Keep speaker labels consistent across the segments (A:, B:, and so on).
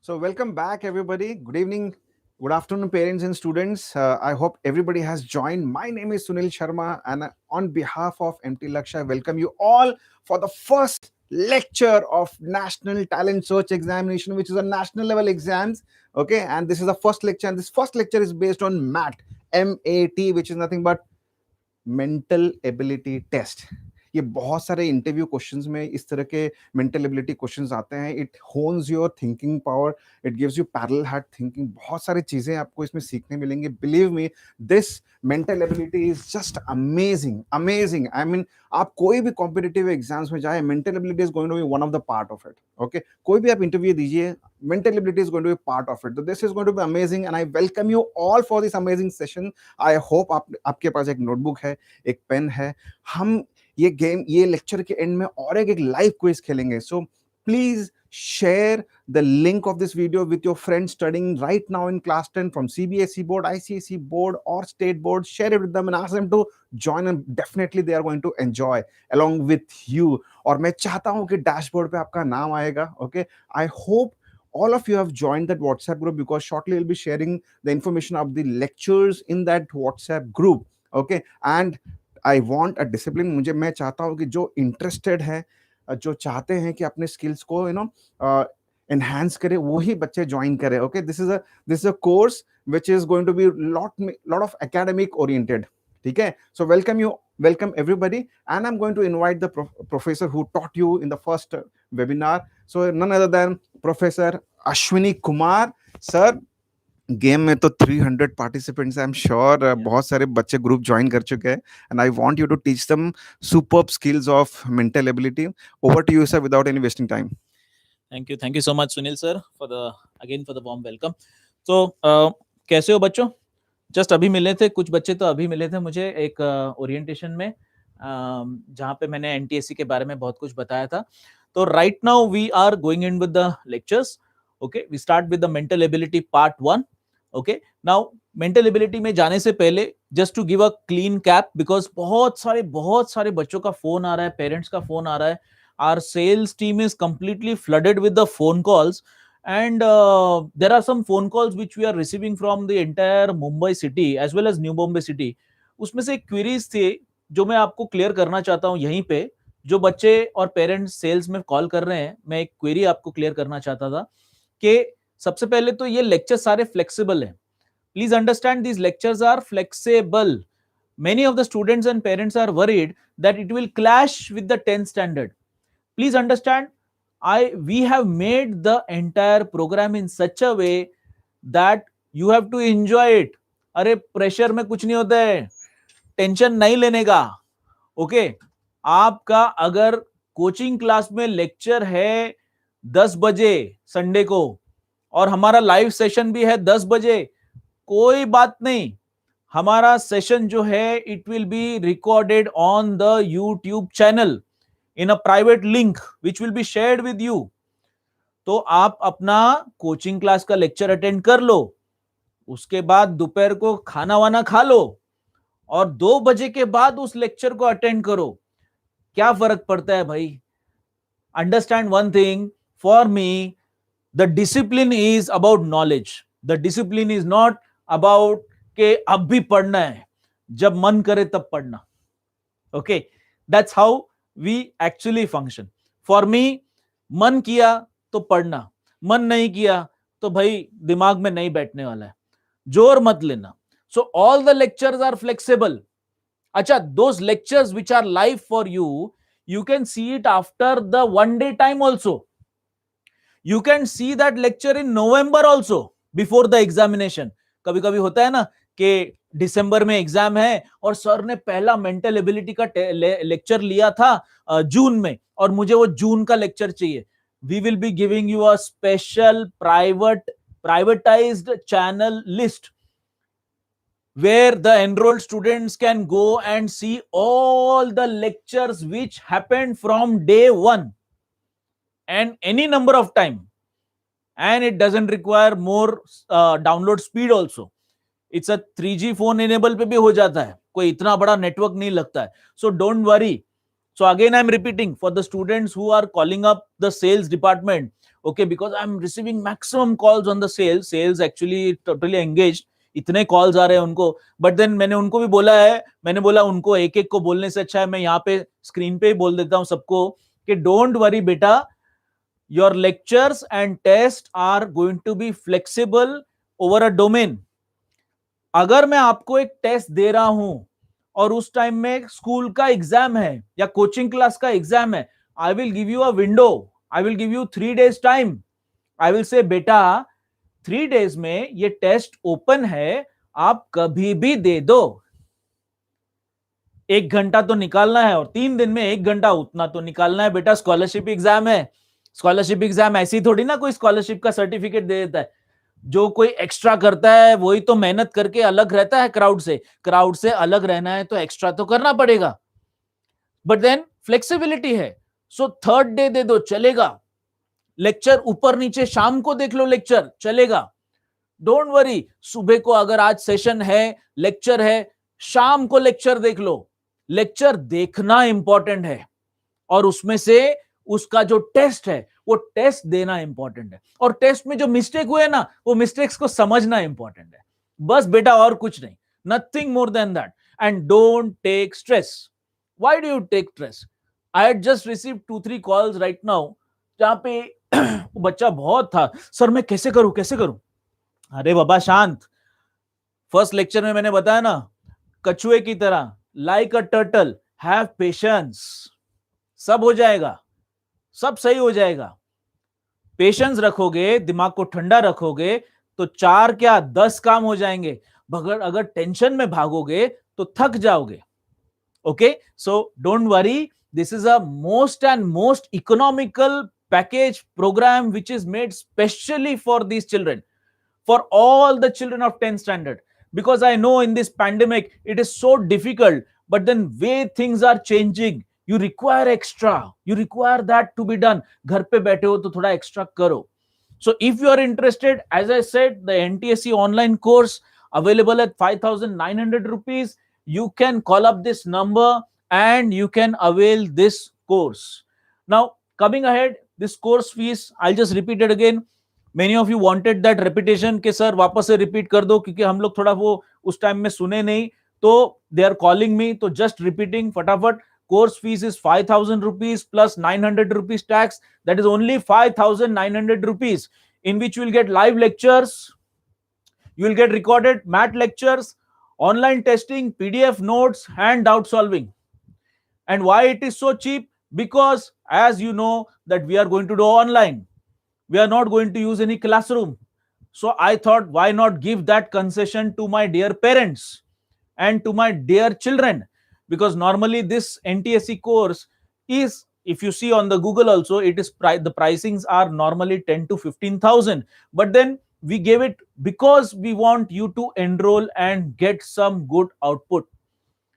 A: So, welcome back, everybody. Good evening, good afternoon, parents and students. I hope everybody has joined. My name is Sunil Sharma, and on behalf of MT Laksha, I welcome you all for the first lecture of National Talent Search Examination, which is a national level exams. Okay, and this is the first lecture, and this first lecture is based on MAT, MAT, which is nothing but mental ability test. ये बहुत सारे interview questions में इस तरह के mental ability questions आते हैं. It hones your thinking power, it gives you parallel heart thinking. बहुत सारी चीजें आपको इसमें सीखने मिलेंगी. Believe me, this mental ability is just amazing amazing. I mean, आप कोई भी कॉम्पिटिटिव एग्जाम्स में जाए, mental ability is going to be one of the part of it. Okay, कोई भी आप इंटरव्यू दीजिए, mental ability is going to be part of it. So this is going to be amazing, and I welcome you all for this amazing session. I hope आपके पास एक notebook है, एक pen है. हम ये लेक्चर के and में और एक लाइव क्विज खेलेंगे. So please share the link of this video with your friends studying right now in class 10 from CBSE board, ICSE board or state board. Share it with them and ask them to join, and definitely they are going to enjoy along with you. और मैं चाहता हूं कि dashboard पे आपका नाम आएगा. Okay, I hope all of you have joined that WhatsApp group, because shortly we'll be sharing the information of the lectures in that WhatsApp group. Okay, and I want a discipline. मैं चाहता हूँ कि जो interested है, जो चाहते हैं कि अपने skills को enhance करे, वही बच्चे join करें. Okay, this is a course which is going to be lot of academic oriented. ठीक है? So welcome everybody, and I'm going to invite the professor who taught you in the first webinar. So none other than Professor Ashwini Kumar. Sir, game में तो 300 participants, I am sure बहुत सारे बच्चे group join कर चुके हैं, and I want you to teach them superb skills of mental ability. Over to you sir, without any wasting time.
B: Thank you so much Sunil sir for the warm welcome. तो कैसे हो बच्चों? Just अभी मिले थे, कुछ बच्चे तो अभी मिले थे मुझे एक ओरिएंटेशन में, जहाँ पे मैंने एनटीएससी के बारे में बहुत कुछ बताया था. तो right now we are going in with the lectures. Okay, we start with the mental ability part 1. Okay, now mental ability में जाने से पहले just to give a clean cap, because बहुत सारे बच्चों का फोन आ रहा है, पेरेंट्स का फोन आ रहा है. Our sales team is completely flooded with the phone calls, and there are some phone calls which we are receiving from the entire Mumbai city as well as New Bombay city. उसमें से queries थे जो मैं आपको clear करना चाहता हूं यहीं पे. जो बच्चे और पेरेंट्स सेल्स में कॉल कर रहे हैं, मैं एक क्वेरी आपको क्लियर करना चाहता था कि सबसे पहले तो ये लेक्चर सारे फ्लेक्सिबल हैं. Please understand, these lectures are flexible. Many of the students and parents are worried that it will clash with the 10th standard. Please understand, we have made the entire program in such a way that you have to enjoy it. अरे pressure में कुछ नहीं होता है, tension नहीं लेने का. Okay, आपका अगर कोचिंग क्लास में लेक्चर है 10 बजे संडे को और हमारा लाइव सेशन भी है 10 बजे, कोई बात नहीं. हमारा सेशन जो है it will be recorded on the YouTube channel in a private link which will be shared with you. तो आप अपना कोचिंग क्लास का लेक्चर अटेंड कर लो, उसके बाद दोपहर को खाना वाना खा लो और 2 बजे के बाद उस लेक्चर को अटेंड करो. क्या फर्क पड़ता है भाई? Understand one thing, for me the discipline is about knowledge. The discipline is not about के अब भी पढ़ना है, जब मन करे तब पढ़ना. Okay, that's how we actually function. For me, मन किया तो पढ़ना, मन नहीं किया तो भाई दिमाग में नहीं बैठने वाला है, जोर मत लेना. So all the lectures are flexible. अच्छा, those lectures which are live for you, you can see it after the one day time also. You can see that lecture in November also, before the examination. कभी कभी होता है ना कि दिसंबर में exam है और सर ने पहला मेंटल एबिलिटी का लेक्चर लिया था जून में और मुझे वो जून का लेक्चर चाहिए. We will be giving you a special privatized channel list where the enrolled students can go and see all the lectures which happened from day 1 and any number of time, and it doesn't require more download speed also. It's a 3G phone enable पे भी हो जाता है, कोई इतना बड़ा network नहीं लगता है. So don't worry. So again, I'm repeating for the students who are calling up the sales department, okay, because I'm receiving maximum calls on the sales actually totally engaged, इतने कॉल्स आ रहे हैं उनको, but then मैंने उनको भी बोला है, मैंने बोला उनको एक एक को बोलने से अच्छा है मैं यहाँ पे स्क्रीन पे ही बोल देता हूँ सबको कि डोंट वरी बेटा, your lectures and test are going to be flexible over a domain. अगर मैं आपको एक टेस्ट दे रहा हूं और उस टाइम में स्कूल का एग्जाम है या कोचिंग क्लास का एग्जाम है, I will give you a window, I will give you 3 days time. I will say बेटा 3 days में ये टेस्ट ओपन है, आप कभी भी दे दो. 1 घंटा तो निकालना है और 3 दिन में 1 घंटा उतना तो निकालना है बेटा. स्कॉलरशिप एग्जाम है, स्कॉलरशिप एग्जाम ऐसी थोड़ी ना कोई स्कॉलरशिप का सर्टिफिकेट दे देता है. जो कोई एक्स्ट्रा करता है वही तो मेहनत करके अलग रहता है क्राउड से. क्राउड से अलग रहना है तो एक्स्ट्रा तो करना पड़ेगा, बट देन फ्लेक्सिबिलिटी है. सो 3rd day दे दो, चलेगा. लेक्चर ऊपर नीचे शाम को देख लो, लेक्चर चलेगा. डोंट वरी, सुबह को अगर आज सेशन है, लेक्चर है, शाम को लेक्चर देख लो. लेक्चर देखना इंपॉर्टेंट है और उसमें से उसका जो टेस्ट है वो टेस्ट देना इंपॉर्टेंट है. और टेस्ट में जो मिस्टेक हुए ना, वो मिस्टेक्स को समझना इंपॉर्टेंट है. बस बेटा और कुछ नहीं, nothing more than that. And don't take stress. Why do you take stress? I had just received 2-3 calls right now जहां पे वो बच्चा बहुत था, सर मैं कैसे करूं कैसे करूं. अरे बाबा शांत. फर्स्ट लेक्चर में मैंने बताया ना, कछुए की तरह, like a turtle, have patience. सब हो जाएगा, सब सही हो जाएगा. पेशेंस रखोगे, दिमाग को ठंडा रखोगे तो 4 क्या 10 काम हो जाएंगे. मगर अगर टेंशन में भागोगे तो थक जाओगे. Okay, so don't worry, this is a most and most economical package program which is made specially for these children, for all the children of 10th standard, because I know in this pandemic it is so difficult, but then way things are changing, you require extra, you require that to be done. घर पे बैठे हो तो थोड़ा extra करो. So if you are interested, as I said, the NTSC online course available at 5,900 rupees, you can call up this number and you can avail this course. Now coming ahead, this course fees, I'll just repeat it again. Many of you wanted that repetition के sir वापस से repeat कर दो, क्योंकि हम लोग थोड़ा वो उस टाइम में सुने नहीं, तो they are calling me, तो just repeating फटाफट. Course fees is 5,000 rupees plus 900 rupees tax. That is only 5,900 rupees, in which you will get live lectures, you will get recorded math lectures, online testing, PDF notes, and doubt solving. And why it is so cheap? Because as you know that we are going to do online, we are not going to use any classroom. So I thought, why not give that concession to my dear parents and to my dear children? Because normally this NTSC course is, if you see on the Google also, it is the pricings are normally 10 to 15,000. But then we gave it because we want you to enroll and get some good output.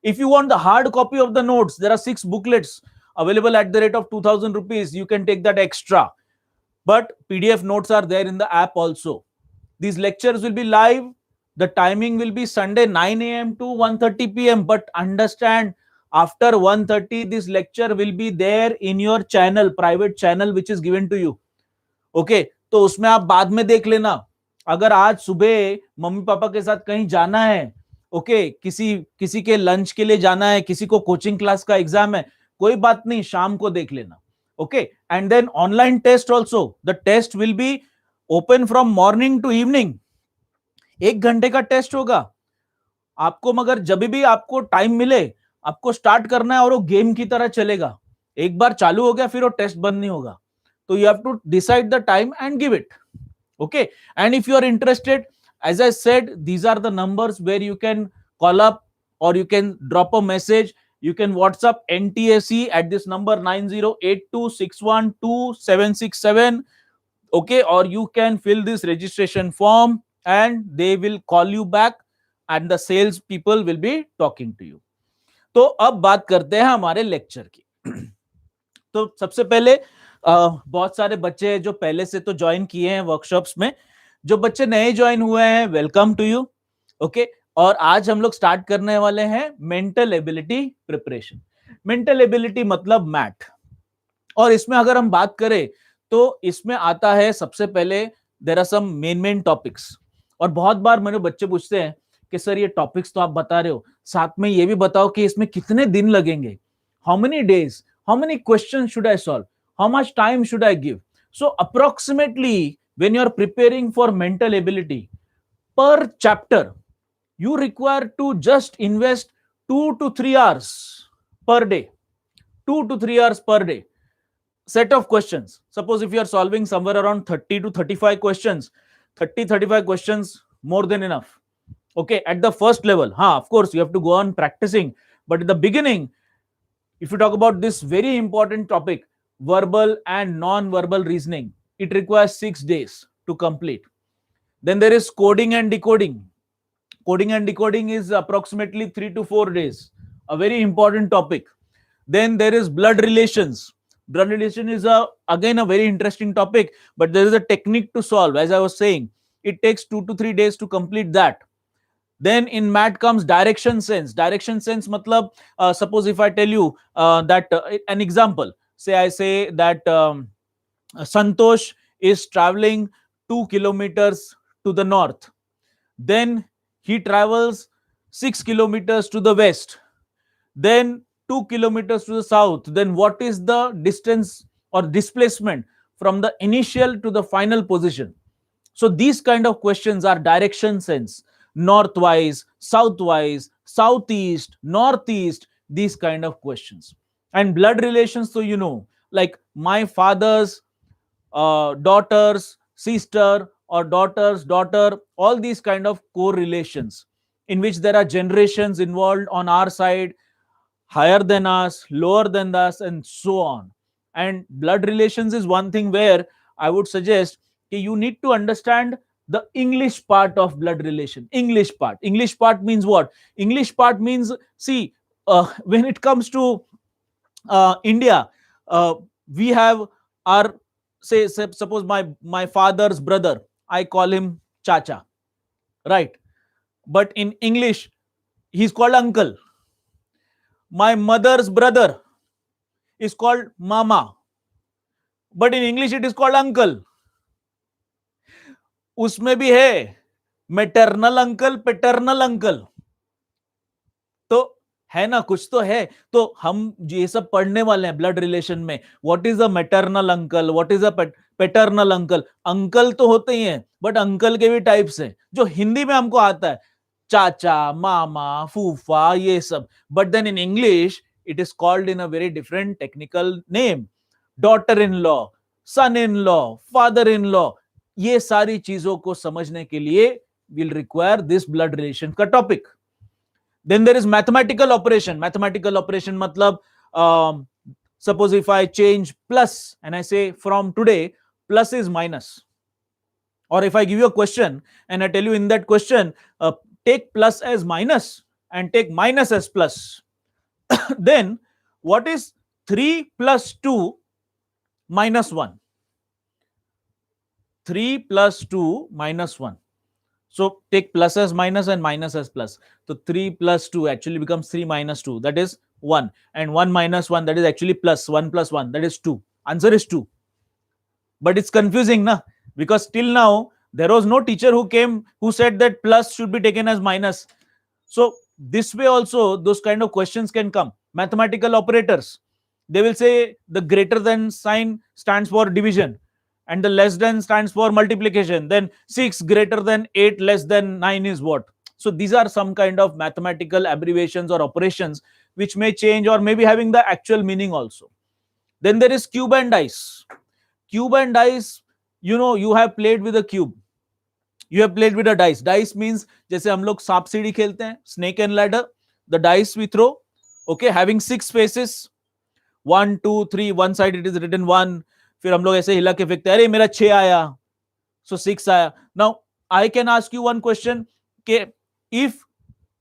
B: If you want the hard copy of the notes, there are 6 booklets available at the rate of 2,000 rupees. You can take that extra. But PDF notes are there in the app also. These lectures will be live. The timing will be Sunday 9 a.m. to 1:30 p.m. But understand, after 1:30, this lecture will be there in your channel, private channel, which is given to you. Okay, तो उसमें आप बाद में देख लेना. अगर आज सुबह मम्मी पापा के साथ कहीं जाना है, ओके, किसी के लंच के लिए जाना है, किसी को कोचिंग क्लास का एग्जाम है, कोई बात नहीं, शाम को देख लेना. Okay, and then online test also. The test will be open from morning to evening. 1 घंटे का टेस्ट होगा आपको, मगर जब भी आपको टाइम मिले आपको स्टार्ट करना है और वो गेम की तरह चलेगा. एक बार चालू हो गया फिर वो टेस्ट बंद नहीं होगा. तो you have to decide the time and give it. Okay, and if you are interested, as I said, these are the numbers where you can call up or you can drop a message. You can WhatsApp NTSC at this number 9082612767. Okay, or you can fill this registration form and they will call you back and the sales people will be talking to you. तो अब बात करते हैं हमारे lecture की. तो सबसे पहले बहुत सारे बच्चे जो पहले से तो ज्वाइन किए हैं वर्कशॉप्स में, जो बच्चे नए ज्वाइन हुए हैं, वेलकम टू यू. ओके, और आज हम लोग स्टार्ट करने वाले हैं mental ability preparation. Mental ability मतलब मैथ। और इसमें अगर हम बात करें तो इसमें आता है सबसे पहले there are some main topics. और बहुत बार मेरे बच्चे पूछते हैं कि सर ये टॉपिक्स तो आप बता रहे हो, साथ में ये भी बताओ कि इसमें कितने दिन लगेंगे, how many days, how many question should I solve, how much time should I give. So approximately when you are preparing for mental ability per chapter you require to just invest 2 to 3 hours per day, 2 to 3 hours per day. Set of questions, suppose if you are solving somewhere around 30 to 35 questions, 30-35 questions more than enough. Okay, at the first level, of course you have to go on practicing, but at the beginning, if you talk about this very important topic, verbal and non-verbal reasoning, it requires 6 days to complete. Then there is coding and decoding. Coding and decoding is approximately 3 to 4 days, a very important topic. Then there is blood relations. Blood relation is again a very interesting topic, but there is a technique to solve. As I was saying, it takes 2 to 3 days to complete that. Then in math comes direction sense. Direction sense matlab, suppose if I tell you that an example, say I say that Santosh is traveling 2 kilometers to the north, then he travels 6 kilometers to the west, then 2 kilometers to the south. Then what is the distance or displacement from the initial to the final position? So these kind of questions are direction sense, northwise, southwise, southeast, northeast, these kind of questions. And blood relations, so like my father's daughter's sister or daughter's daughter, all these kind of correlations in which there are generations involved on our side, higher than us, lower than us, and so on. And blood relations is one thing where I would suggest that you need to understand the English part of blood relation. English part means what? English part means, see, when it comes to India, we have our, say suppose my father's brother, I call him Chacha, right? But in English, he's called uncle. My mother's brother is called Mama, but in English it is called uncle. उसमें भी है maternal uncle, paternal uncle, तो है ना, कुछ तो है। तो हम ये सब पढ़ने वाले हैं ब्लड रिलेशन में। What is a maternal uncle, what is a paternal uncle. Uncle तो होते ही हैं, बट अंकल के भी टाइप्स हैं जो हिंदी में हमको आता है, चाचा, मामा, फूफा, ये सब। But then in English it is called in a very different technical name, daughter in law, son in law, father in law. ये सारी चीजों को समझने के लिए will require this blood relation का topic. Then there is mathematical operation. Mathematical operation matlab, suppose if I change plus and I say from today plus is minus, or if I give you a question and I tell you in that question take plus as minus and take minus as plus, then what is 3 plus 2 minus 1? 3 plus 2 minus 1. So take plus as minus and minus as plus. So 3 plus 2 actually becomes 3 minus 2, that is 1. And 1 minus 1, that is actually plus. 1 plus 1, that is 2. Answer is 2. But it's confusing, na? Because till now, there was no teacher who came who said that plus should be taken as minus. So this way also, those kind of questions can come. Mathematical operators, they will say the greater than sign stands for division, and the less than stands for multiplication. Then 6 greater than 8 less than 9 is what? So these are some kind of mathematical abbreviations or operations which may change or maybe having the actual meaning also. Then there is cube and dice. Cube and dice, you have played with a cube, you have played with a dice. Dice means जैसे हम लोग सांप सीढ़ी खेलते हैं, snake and ladder. The dice we throw, okay, having 6 faces, 1 2 3, one side it is written 1, फिर हम लोग ऐसे हिला के फेंकते हैं, अरे मेरा 6 आया, so 6 आया. Now I can ask you one question, कि if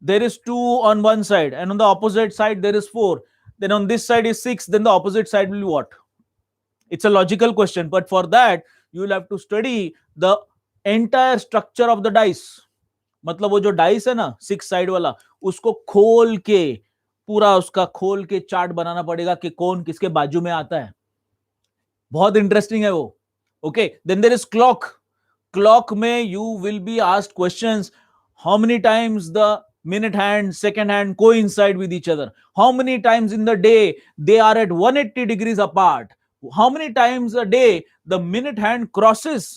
B: there is 2 on one side and on the opposite side there is 4, then on this side is 6, then the opposite side will be what? It's a logical question, but for that you will have to study the entire structure of the dice. मतलब वो जो dice है ना 6 side वाला, उसको खोल के पूरा उसका खोल के चार्ट बनाना पड़ेगा कि कौन किसके बाजू में आता है. बहुत इंटरेस्टिंग है वो. Okay, then there is clock. Clock में you will be asked questions. How many times the minute hand, second hand coincide with each other? How many times in the day they are at 180 degrees apart? How many times a day the minute hand crosses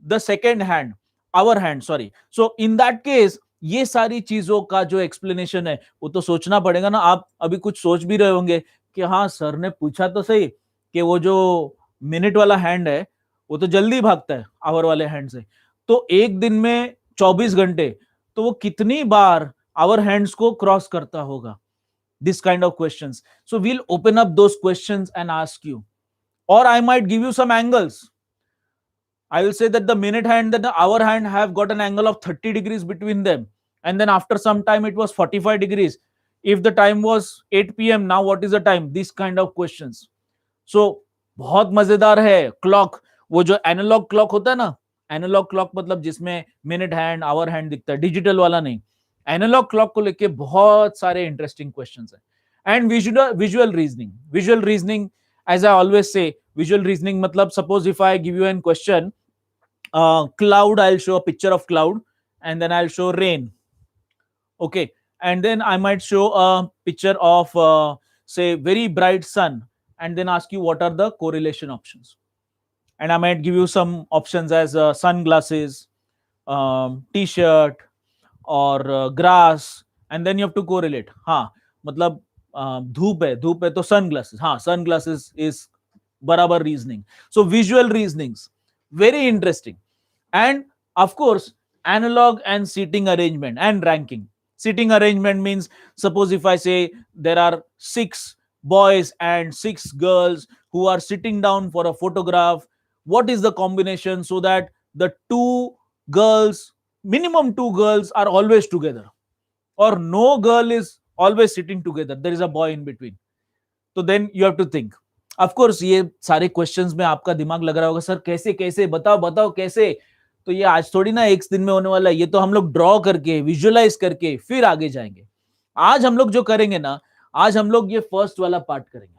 B: the second hand, our hand, sorry. So in that case, ये सारी चीजों का जो explanation है वो तो सोचना पड़ेगा ना. आप अभी कुछ सोच भी रहे होंगे कि हाँ सर ने पूछा तो सही कि वो जो मिनट वाला हैंड है वो तो जल्दी भागता है आवर वाले हैंड से, तो एक दिन में 24 घंटे, तो वो कितनी बार आवर हैंड्स को क्रॉस करता होगा? This kind of questions. So we'll open up those questions and ask you, और I might give you some angles. I will say that the minute hand and the hour hand have got an angle of 30 degrees between them. And then after some time, it was 45 degrees. If the time was 8 p.m., now what is the time? These kind of questions. So, बहुत मजेदार है clock. वो जो analogue clock होता है ना, analogue clock मतलब जिसमें मिनट हैंड आवर हैंड दिखता है, डिजिटल वाला नहीं. एनालॉग क्लॉक को लेके बहुत सारे इंटरेस्टिंग क्वेश्चंस हैं. And visual reasoning. Visual reasoning, as I always say, visual reasoning मतलब suppose if I give you an question, cloud, I'll show a picture of cloud, and then I'll show rain. Okay, and then I might show a picture of say very bright sun, and then ask you what are the correlation options. And I might give you some options as sunglasses, t-shirt, or grass, and then you have to correlate. हाँ, मतलब धूप है, धूप है तो sunglasses. हाँ, sunglasses is बराबर reasoning. So visual reasonings, very interesting. And of course, analog and seating arrangement and ranking. Seating arrangement means, suppose if I say there are 6 boys and 6 girls who are sitting down for a photograph, what is the combination so that the two girls, minimum 2 girls are always together, or no girl is always sitting together, there is a boy in between. So then you have to think. Of course, ये सारे questions में आपका दिमाग लग रहा होगा, sir कैसे कैसे बताओ बताओ कैसे. तो ये आज थोड़ी ना एक दिन में होने वाला है, ये तो हम लोग ड्रॉ करके विजुअलाइज करके फिर आगे जाएंगे. आज हम लोग जो करेंगे ना, आज हम लोग ये फर्स्ट वाला पार्ट करेंगे.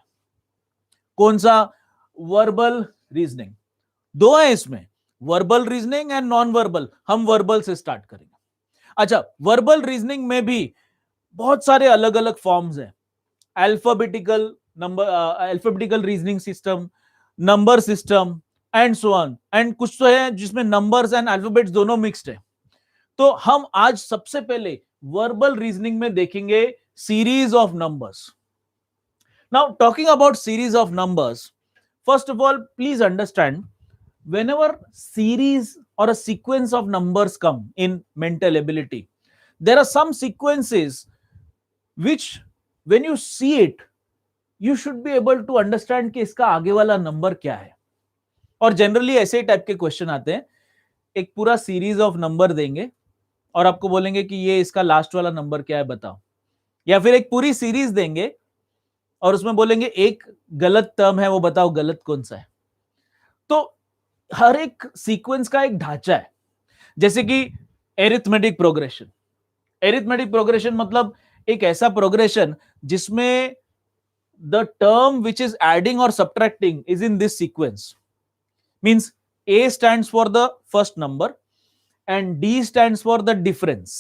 B: कौन सा? Verbal reasoning. दो है इसमें, verbal reasoning and non verbal. हम वर्बल से स्टार्ट करेंगे. अच्छा, वर्बल रीजनिंग में भी बहुत सारे अलग अलग फॉर्म्स हैं. Alphabetical number, alphabetical reasoning system, number system, and so on. And कुछ तो है जिसमें नंबर्स एंड अल्फाबेट्स दोनों मिक्स्ड है. तो हम आज सबसे पहले वर्बल रीजनिंग में देखेंगे series of numbers. Now talking about series of numbers, first of all please understand, whenever series or a sequence of numbers come in mental ability, there are some sequences which when you see it, you should be able to understand कि इसका आगे वाला number क्या है. और generally ऐसे type के question आते हैं, एक पूरा सीरीज ऑफ नंबर देंगे और आपको बोलेंगे कि ये इसका लास्ट वाला नंबर क्या है बताओ. या फिर एक पूरी सीरीज देंगे और उसमें बोलेंगे एक गलत टर्म है, वो बताओ गलत कौन सा है. तो हर एक सीक्वेंस का एक ढांचा है. जैसे कि एरिथमेटिक प्रोग्रेशन. एरिथमेटिक प्रोग्रेशन मतलब एक ऐसा प्रोग्रेशन जिसमें the term which is adding और subtracting is in this sequence. Means A stands for the first number and D stands for the difference.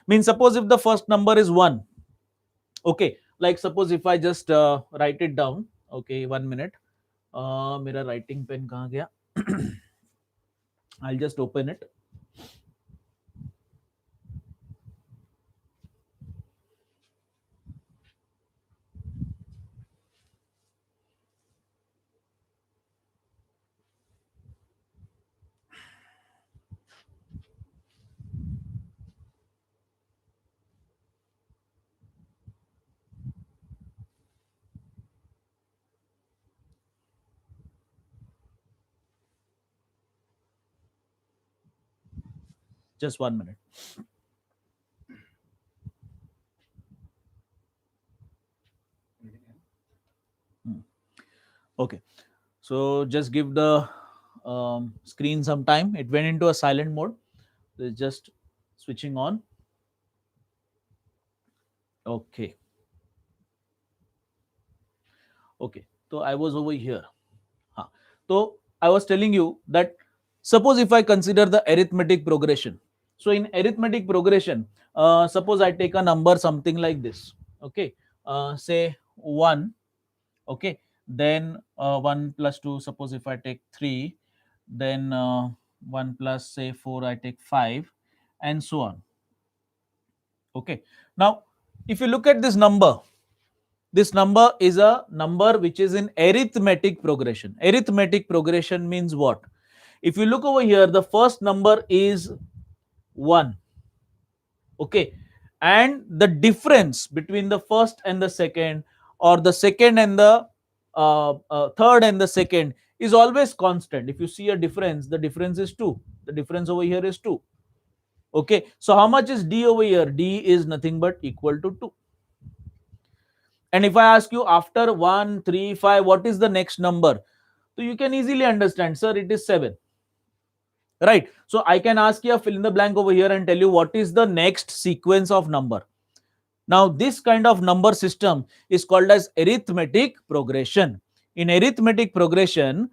B: Means suppose if the first number is 1, okay, like suppose if I just write it down. Okay, 1 minute. मेरा writing pen कहाँ गया? I'll just open it. Just 1 minute. Okay, so just give the screen some time. It went into a silent mode. So it's just switching on. Okay. Okay, so I was over here. So I was telling you that suppose if I consider the arithmetic progression. So in arithmetic progression, suppose I take a number something like this. Okay, say 1. Okay, then 1 plus 2, suppose if I take 3, then 1 plus say 4, I take 5, and so on. Okay, now if you look at this number is a number which is in arithmetic progression. Arithmetic progression means what? If you look over here, the first number is 1. Okay, and the difference between the first and the second, or the second and the third and the second, is always constant. If you see a difference, the difference is 2. The difference over here is 2. Okay, so how much is d over here? D is nothing but equal to 2. And if I ask you after 1, 3, 5, what is the next number? So you can easily understand, sir, it is 7. Right? So I can ask you a fill in the blank over here and tell you what is the next sequence of number. Now, this kind of number system is called as arithmetic progression. In arithmetic progression,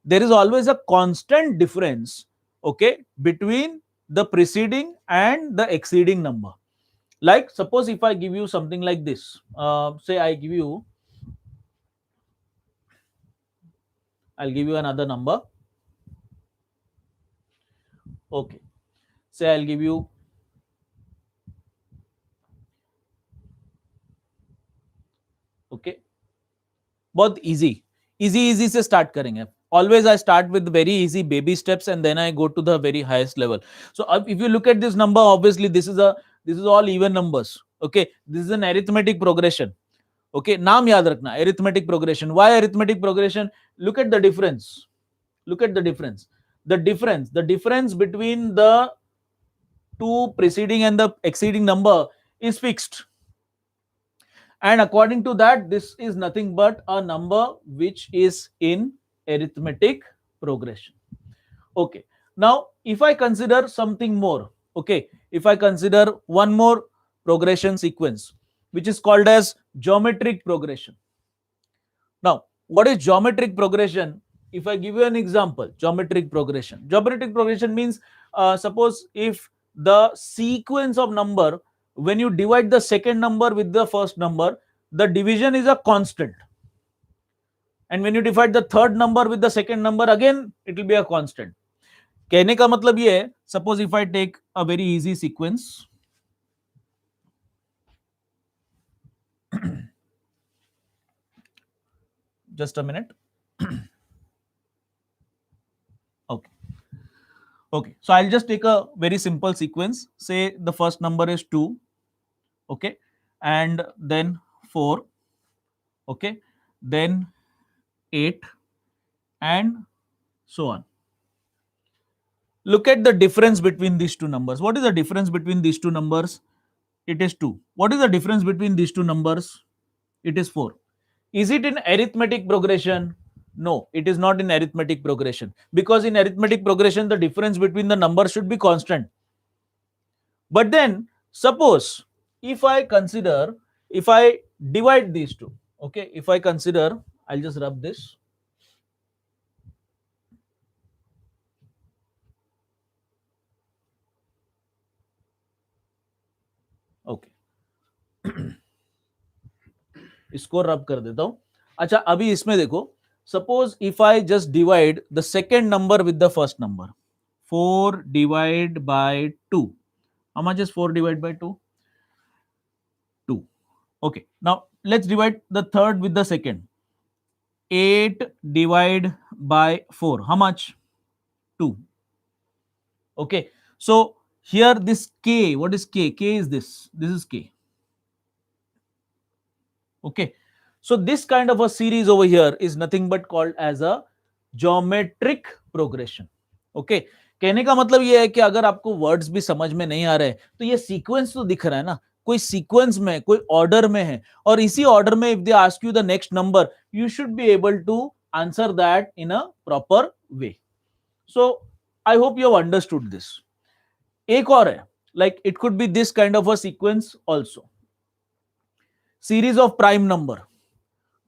B: there is always a constant difference, okay, between the preceding and the exceeding number. Like, suppose if I give you something like this, say I'll give you another number. Okay, say I'll give you, okay, बहुत easy से start करेंगे. Always I start with very easy baby steps and then I go to the very highest level. So if you look at this number, obviously this is all even numbers. Okay, this is an arithmetic progression. Okay, नाम याद रखना, arithmetic progression. Why arithmetic progression? Look at the difference. Look at the difference. The difference between the two preceding and the exceeding number is fixed. And according to that, this is nothing but a number which is in arithmetic progression. Okay, now if I consider something more, okay, if I consider one more progression sequence which is called as geometric progression. Now, what is geometric progression? If I give you an example, geometric progression means, suppose if the sequence of number, when you divide the second number with the first number, the division is a constant. And when you divide the third number with the second number, again it will be a constant. कहने का मतलब ये है, suppose if I take a very easy sequence, just a minute. Okay, so I'll just take a very simple sequence. Say the first number is 2, okay, and then 4, okay, then 8, and so on. Look at the difference between these two numbers. What is the difference between these two numbers? It is 2. What is the difference between these two numbers? It is 4. Is it in arithmetic progression? No, it is not in arithmetic progression, because in arithmetic progression, the difference between the numbers should be constant. But then, suppose if I divide these two, okay, if I consider, I'll just rub this. Okay. इसको रब कर देता हूं. अच्छा, अभी इसमें देखो, suppose if I just divide the second number with the first number, 4 divided by 2. How much is 4 divided by 2? 2. Okay, now let's divide the third with the second. 8 divided by 4. How much? 2. Okay, so here this k, what is k? K is this. This is k. Okay, so this kind of a series over here is nothing but called as a geometric progression. Okay, कहने का मतलब ये है कि अगर आपको words भी समझ में नहीं आ रहे तो ये सीक्वेंस तो दिख रहा है ना, कोई सीक्वेंस में, कोई ऑर्डर में है, और इसी ऑर्डर में if they ask you the next number, you should be able to answer that in a proper way. So I hope you have understood this. एक और है, like it could be this kind of a sequence also. Series of prime number.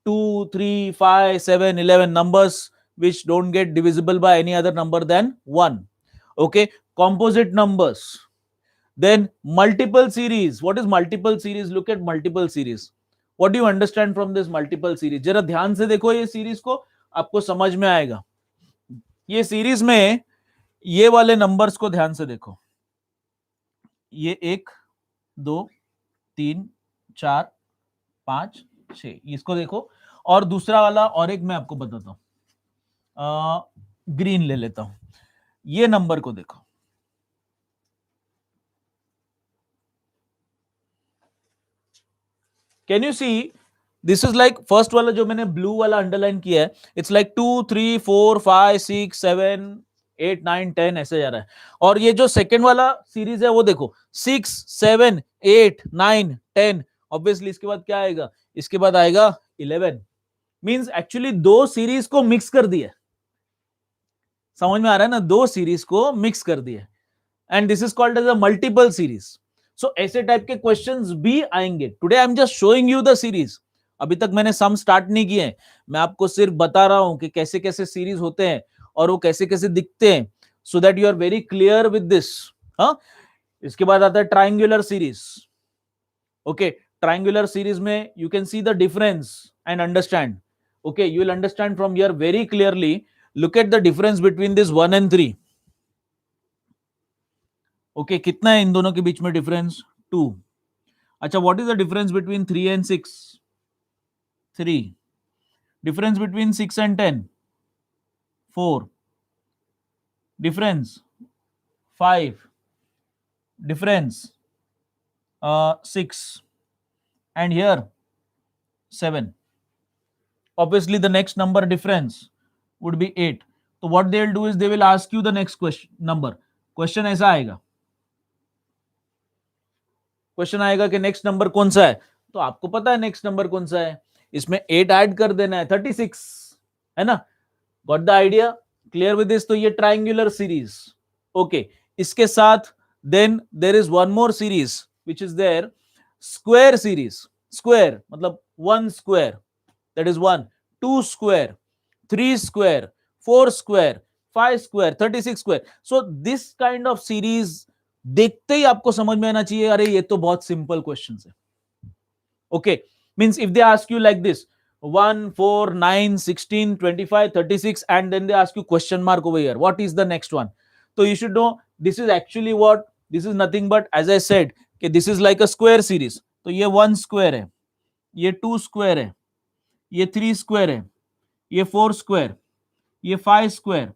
B: 2, 3, 5, 7, 11 numbers which don't get divisible by any other number than 1. Okay, composite numbers. Then multiple series. What is multiple series? Look at multiple series. What do you understand from this multiple series? जरा ध्यान से देखो ये series को, आपको समझ में आएगा. ये सीरीज में ये वाले नंबर्स को ध्यान से देखो. ये 1, 2, 3, 4, 5, 6, इसको देखो. और दूसरा वाला और एक मैं आपको बताता हूं, ग्रीन ले लेता हूं. ये नंबर को देखो. Can you see, this is like first वाला जो मैंने ब्लू वाला अंडरलाइन किया है, इट्स लाइक 2, 3, 4, 5, 6, 7, 8, 9, 10 ऐसे जा रहा है. और ये जो सेकेंड वाला सीरीज है वो देखो 6, 7, 8, 9, 10. ऑब्वियसली इसके बाद क्या आएगा? इसके बाद आएगा 11. मींस एक्चुअली दो सीरीज को मिक्स कर दिया. समझ में आ रहा है ना? दो सीरीज को मिक्स कर दिया. And this is called as a multiple series. So ऐसे टाइप के क्वेश्चंस भी आएंगे. Today I am just showing you the series. अभी तक मैंने सम स्टार्ट नहीं किए हैं, मैं आपको सिर्फ बता रहा हूं कि कैसे कैसे सीरीज होते हैं और वो कैसे कैसे दिखते हैं, so that you are very clear with this. हाँ, इसके बाद आता है triangular series. Okay, triangular series में you can see the difference and understand. Okay, you will understand from here very clearly. Look at the difference between this 1 and 3. Okay, कितना है इन दोनों के बीच में डिफरेंस? 2. अच्छा, what is the difference between 3 and 6? 3. Difference between 6 and 10? 4. Difference 5. Difference 6. and here 7. Obviously the next number difference would be 8. So what they will do is they will ask you the next question number. Question ऐसा आएगा, question आएगा कि next number कौन सा है. तो आपको पता है नेक्स्ट नंबर कौन सा है, इसमें 8 ऐड कर देना है, 36 है ना. Got the idea? Clear with this? तो ये ट्राइंगुलर सीरीज. ओके, इसके साथ then there is one more series which is there, square series. Square मतलब 1 square, that is 1, 2 square, 3 square, 4 square, 5 square, 36 square. So this kind of series देखते ही आपको समझ में आना चाहिए, अरे ये तो बहुत सिंपल क्वेश्चंस है. Okay, means if they ask you like this 1, 4, 9, 16, 25, 36 and then they ask you question mark over here, what is the next one? So you should know this is actually what, this is nothing but as I said कि this is like a square series. तो ये 1 square है, ये 2 square है, ये 3 square है, ये 4 square, ये 5 स्क्वायर,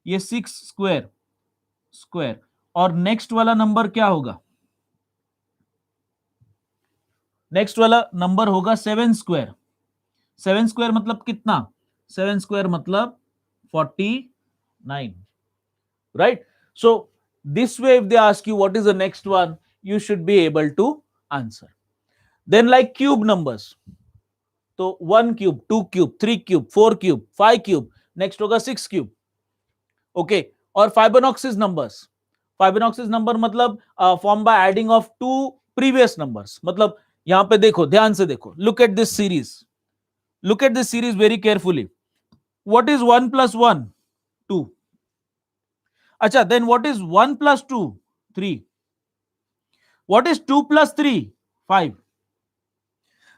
B: ये 6 स्क्वायर स्क्वायर. और नेक्स्ट वाला नंबर क्या होगा? नेक्स्ट वाला नंबर होगा 7 स्क्वायर. 7 स्क्वायर मतलब कितना? 7 स्क्वायर मतलब 49. Right? So this way if they ask you what is the next one, you should be able to answer. Then like cube numbers, तो 1 cube, 2 cube, 3 cube, 4 cube, 5 cube, next होगा 6 cube. Okay, और फाइबोनॉक्सिस numbers. फाइबोनॉक्सिस number मतलब form by adding of 2 previous numbers. मतलब यहां पे देखो, ध्यान से देखो, look at this series, look at this series very carefully. What is 1 plus 1? 2. अच्छा, then what is 1 plus 2? 3. What is 2 plus 3? 5.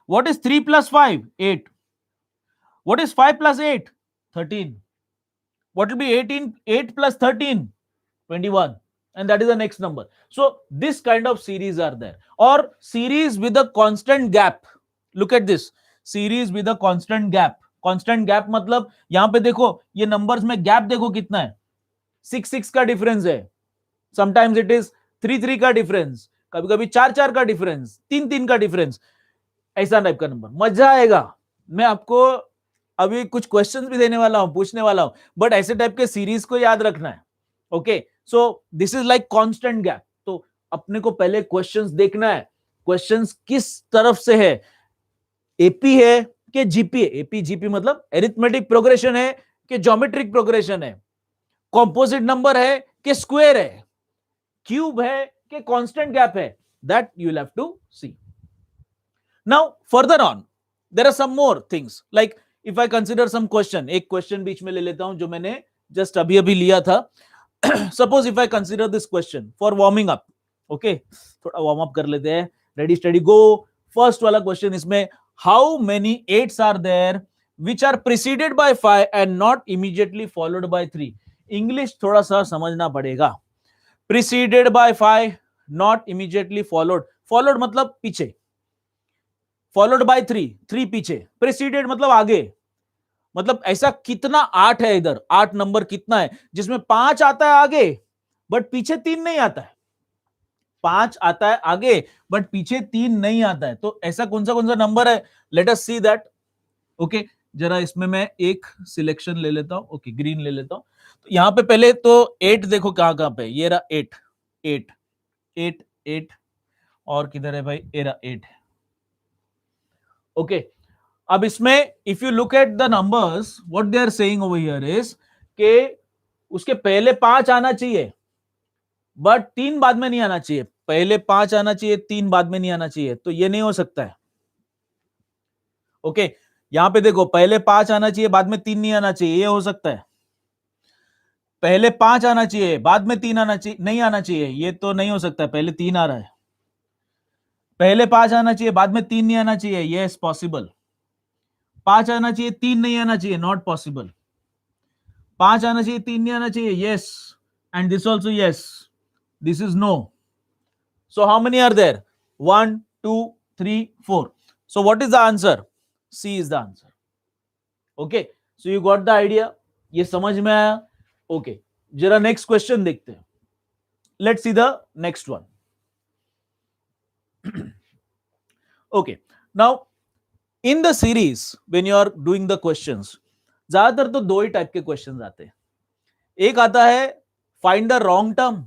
B: What is 3 plus 5? 8. What is 5 plus 8? 13. What will be 8 plus 13? 21. And that is the next number. So this kind of series are there. Or series with a constant gap. Look at this. Series with a constant gap. Constant gap मतलब यहां पे देखो, ये numbers में gap देखो कितना है. 6 का difference है. Sometimes it is 3 का difference. कभी कभी 4 का डिफरेंस, 3 का डिफरेंस, ऐसा टाइप का नंबर. मजा आएगा. मैं आपको अभी कुछ क्वेश्चंस भी देने वाला हूं, पूछने वाला हूं, बट ऐसे टाइप के सीरीज को याद रखना है. Okay, so this is like constant gap. तो अपने को पहले क्वेश्चंस देखना है, क्वेश्चंस किस तरफ से है, एपी है कि जीपी है. एपी जीपी मतलब एरिथमेटिक प्रोग्रेशन है कि ज्योमेट्रिक प्रोग्रेशन है, कॉम्पोजिट नंबर है कि स्क्वायर है, क्यूब है कि कांस्टेंट गैप है. That you will have to see. Now further on, there are some more things like if I consider some question, एक क्वेश्चन बीच में ले लेता हूं जो मैंने जस्ट अभी अभी लिया था. Suppose if I consider this question for warming up. Okay, थोड़ा वार्म अप कर लेते हैं. Ready steady go. फर्स्ट वाला क्वेश्चन इसमें, how many 8s are there which are preceded by 5 and not immediately followed by 3. English थोड़ा सा समझना पड़ेगा. preceded by 5 not immediately followed. followed मतलब पीछे, followed by 3 पीछे, preceded मतलब आगे. मतलब ऐसा कितना 8 है इधर, 8 नंबर कितना है जिसमें 5 आता है आगे बट पीछे 3 नहीं आता है. 5 आता है आगे बट पीछे 3 नहीं आता है. तो ऐसा कौन सा नंबर है? Late us see that. Okay, जरा इसमें मैं एक सिलेक्शन ले लेता हूं. ओके, ग्रीन ले लेता हूं. तो यहां पे पहले तो 8 देखो कहां पे, ये रहा 8 8 8 8 और किधर है भाई, ये रहा 8. ओके, अब इसमें if you look at the numbers what they are saying over here is के उसके पहले 5 आना चाहिए बट 3 बाद में नहीं आना चाहिए. पहले 5 आना चाहिए, 3 बाद में नहीं आना चाहिए. तो ये नहीं हो सकता है. ओके, यहां पे देखो पहले 5 आना चाहिए, बाद में 3 नहीं आना चाहिए. ये हो सकता है. पहले 5 आना चाहिए, बाद में 3 आना चाहिए, नहीं आना चाहिए. ये तो नहीं हो सकता है. पहले 3 आ रहा है. पहले 5 आना चाहिए, बाद में 3 नहीं आना चाहिए. Yes possible. 5 आना चाहिए, 3 नहीं आना चाहिए. Not possible. 5 आना चाहिए, 3 नहीं आना चाहिए. Yes, and this also yes. This is no. So how many are there? 1 2 3 4. So what is the answer? C is the answer. Okay, so you got the idea. ये समझ में आया? ओके, जरा नेक्स्ट क्वेश्चन देखते हैं. Let's see the next one. Okay, now in the series when you are doing the questions, ज्यादातर तो दो ही टाइप के क्वेश्चंस आते हैं. एक आता है फाइंड द रॉन्ग टर्म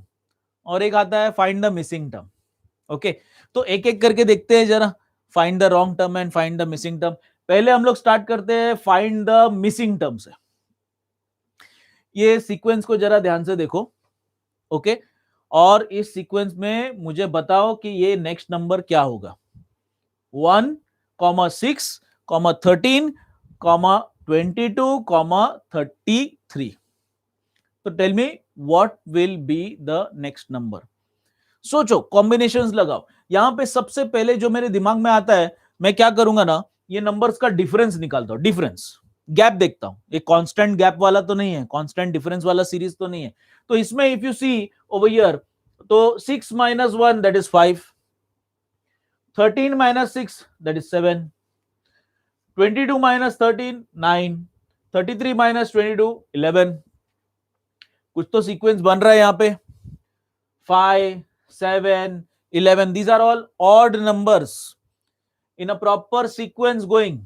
B: और एक आता है find the missing term. Okay, तो एक एक करके देखते हैं जरा. Find the wrong term and find the missing term. पहले हम लोग स्टार्ट करते हैं फाइंड द मिसिंग टर्म से. ये सीक्वेंस को जरा ध्यान से देखो. ओके, और इस सीक्वेंस में मुझे बताओ कि ये नेक्स्ट नंबर क्या होगा. 1, 6, 13, 22, 33. तो tell me what will be the next number. सोचो, कॉम्बिनेशंस लगाओ. यहां पे सबसे पहले जो मेरे दिमाग में आता है, मैं क्या करूंगा ना, ये नंबर्स का डिफरेंस निकालता हूं. डिफरेंस गैप देखता हूं. ये कांस्टेंट गैप वाला तो नहीं है, कांस्टेंट डिफरेंस वाला सीरीज तो नहीं है. तो इसमें if you see over here, तो 6 - 1 दैट इज 5, 13 - 6 दैट इज 7, 22 - 13 9, 33 - 22 11. कुछ तो सीक्वेंस बन रहा है यहां पे. 5 7 11, these are all odd numbers in a proper sequence going.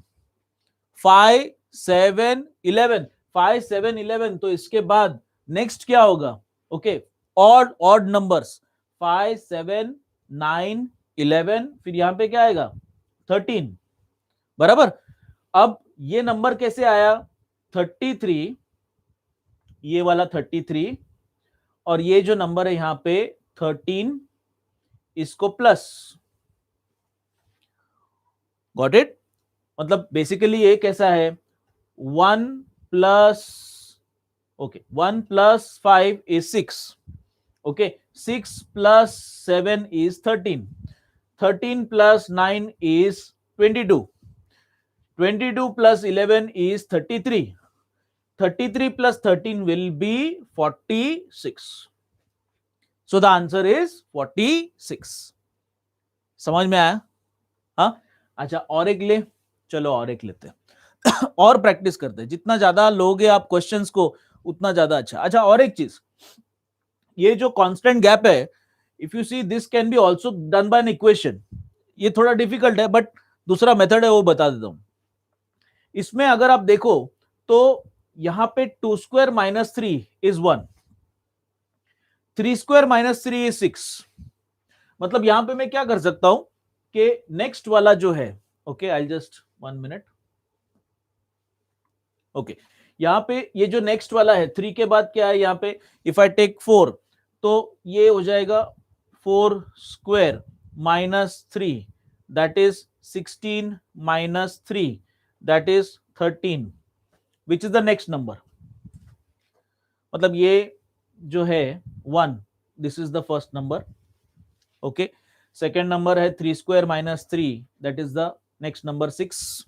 B: 5 7 11, 5 7 11. तो इसके बाद नेक्स्ट क्या होगा? Okay, odd numbers 5 7 9 11. फिर यहां पे क्या आएगा? 13. बराबर. अब ये नंबर कैसे आया? 33, ये वाला 33 और ये जो नंबर है यहां पे 13, इसको प्लस. Got it? मतलब बेसिकली ये कैसा है? 1 plus, okay, 1 + 5 is 6. Okay, 6 + 7 is 13, 13 + 9 is 22, 22 + 11 is 33, 33 + 13 will be 46. So the answer is 46. समझ में आया? हाँ, अच्छा, और एक ले. चलो और एक लेते हैं. और प्रैक्टिस करते हैं. जितना ज्यादा लोगे आप क्वेश्चंस को उतना ज्यादा अच्छा. अच्छा, और एक चीज, ये जो कांस्टेंट गैप है, if you see this can be also done by an equation. ये थोड़ा डिफिकल्ट है बट दूसरा मेथड है, वो बता देता हूं. इसमें अगर आप देखो तो यहां पे 2² - 3 इज 1, 3² - 3 इज 6. मतलब यहां पे मैं क्या कर सकता हूं कि नेक्स्ट वाला जो है, okay, I just 1 minute. Okay, यहां पे ये जो नेक्स्ट वाला है 3 के बाद क्या है यहां पे, इफ आई टेक 4, तो ये हो जाएगा 4² - 3 that is 16 minus 3, that is 13. Which is the next number? मतलब ये जो है 1, this is the first number. Okay, second number है 3 square minus 3, that is the next number 6,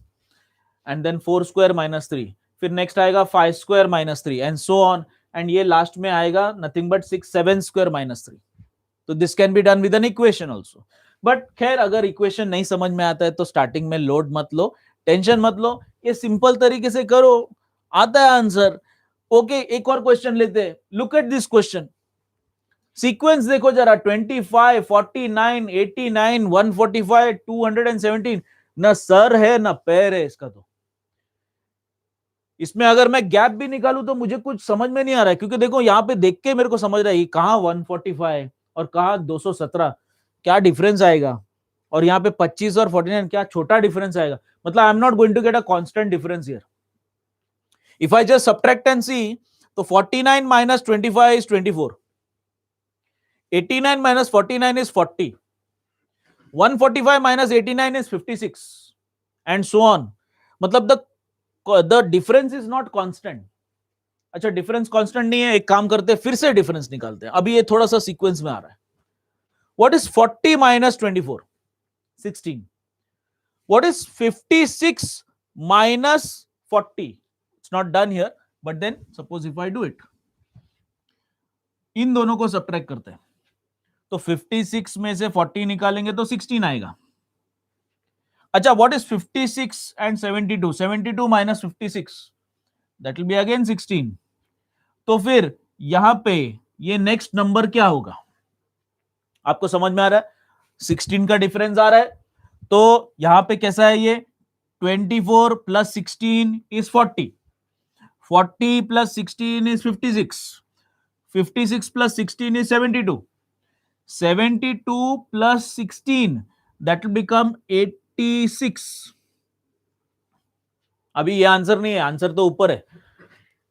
B: and then 4 square minus 3, फिर next आएगा 5 square minus 3 and so on, and ये last में आएगा nothing but 6 7 square minus 3. तो this can be done with an equation also. But खैर अगर equation नहीं समझ में आता है तो स्टार्टिंग में लोड मत लो, टेंशन मत लो, ये सिंपल तरीके से करो, आता है आंसर. ओके, एक और क्वेश्चन लेते हैं. Look at this question. Sequence देखो जरा, 25 49 89 145 217. ना सर है ना पैर है इसका. तो इसमें अगर मैं गैप भी निकालूं तो मुझे कुछ समझ में नहीं आ रहा है, क्योंकि देखो यहां पे देख के मेरे को समझ रहा है कहां 145 और कहा 217, क्या डिफरेंस आएगा, और यहाँ पे 25 और 49 क्या छोटा डिफरेंस आएगा. मतलब I am not going to get a constant difference here. If I just subtract and see, तो 49 minus 25 is 24, 89 minus 49 is 40, 145 minus 89 is 56 and so on. मतलब the difference is not constant. अच्छा, difference constant नहीं है, एक काम करते हैं फिर से डिफरेंस निकालते हैं. अभी ये थोड़ा सा सीक्वेंस में आ रहा है. What is 40 minus 24? 16. What is 56 minus 40? It's not done here, but then suppose if I do it. इन दोनों को सब्ट्रैक्ट करते हैं, तो 56 में से 40 निकालेंगे तो 16 आएगा. अच्छा, what is 56 and 72? 72 minus 56, that will be again 16. तो फिर यहां पे ये नेक्स्ट नंबर क्या होगा? आपको समझ में आ रहा है? 16 का डिफरेंस आ रहा है, तो यहां पे कैसा है ये? 24 plus 16 is 40, 40 plus 16 is 56, 56 plus 16 is 72, 72 plus 16 that will become 86. अभी ये आंसर नहीं है, आंसर तो ऊपर है.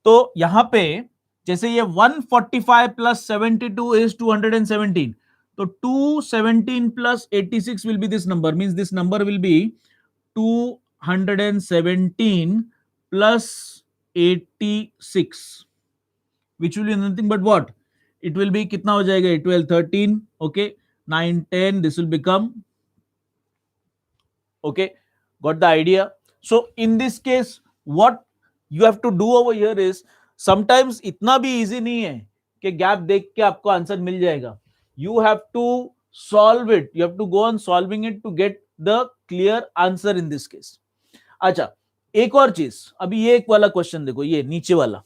B: तो यहां पे जैसे ये 145 प्लस 72 इज 217, तो 217 plus 86 will be this number, means this number will be 217 plus 86, which will be nothing but what? It will be कितना हो जाएगा? 12 13, okay, 9 10, this will become, okay, got the idea? So in this case what you have to do over here is, sometimes इतना भी easy नहीं है कि gap देख के आपको आंसर मिल जाएगा. You have to solve it. You have to go on solving it to get the clear answer in this case. अच्छा, एक और चीज, अभी ये एक वाला क्वेश्चन देखो, ये नीचे वाला.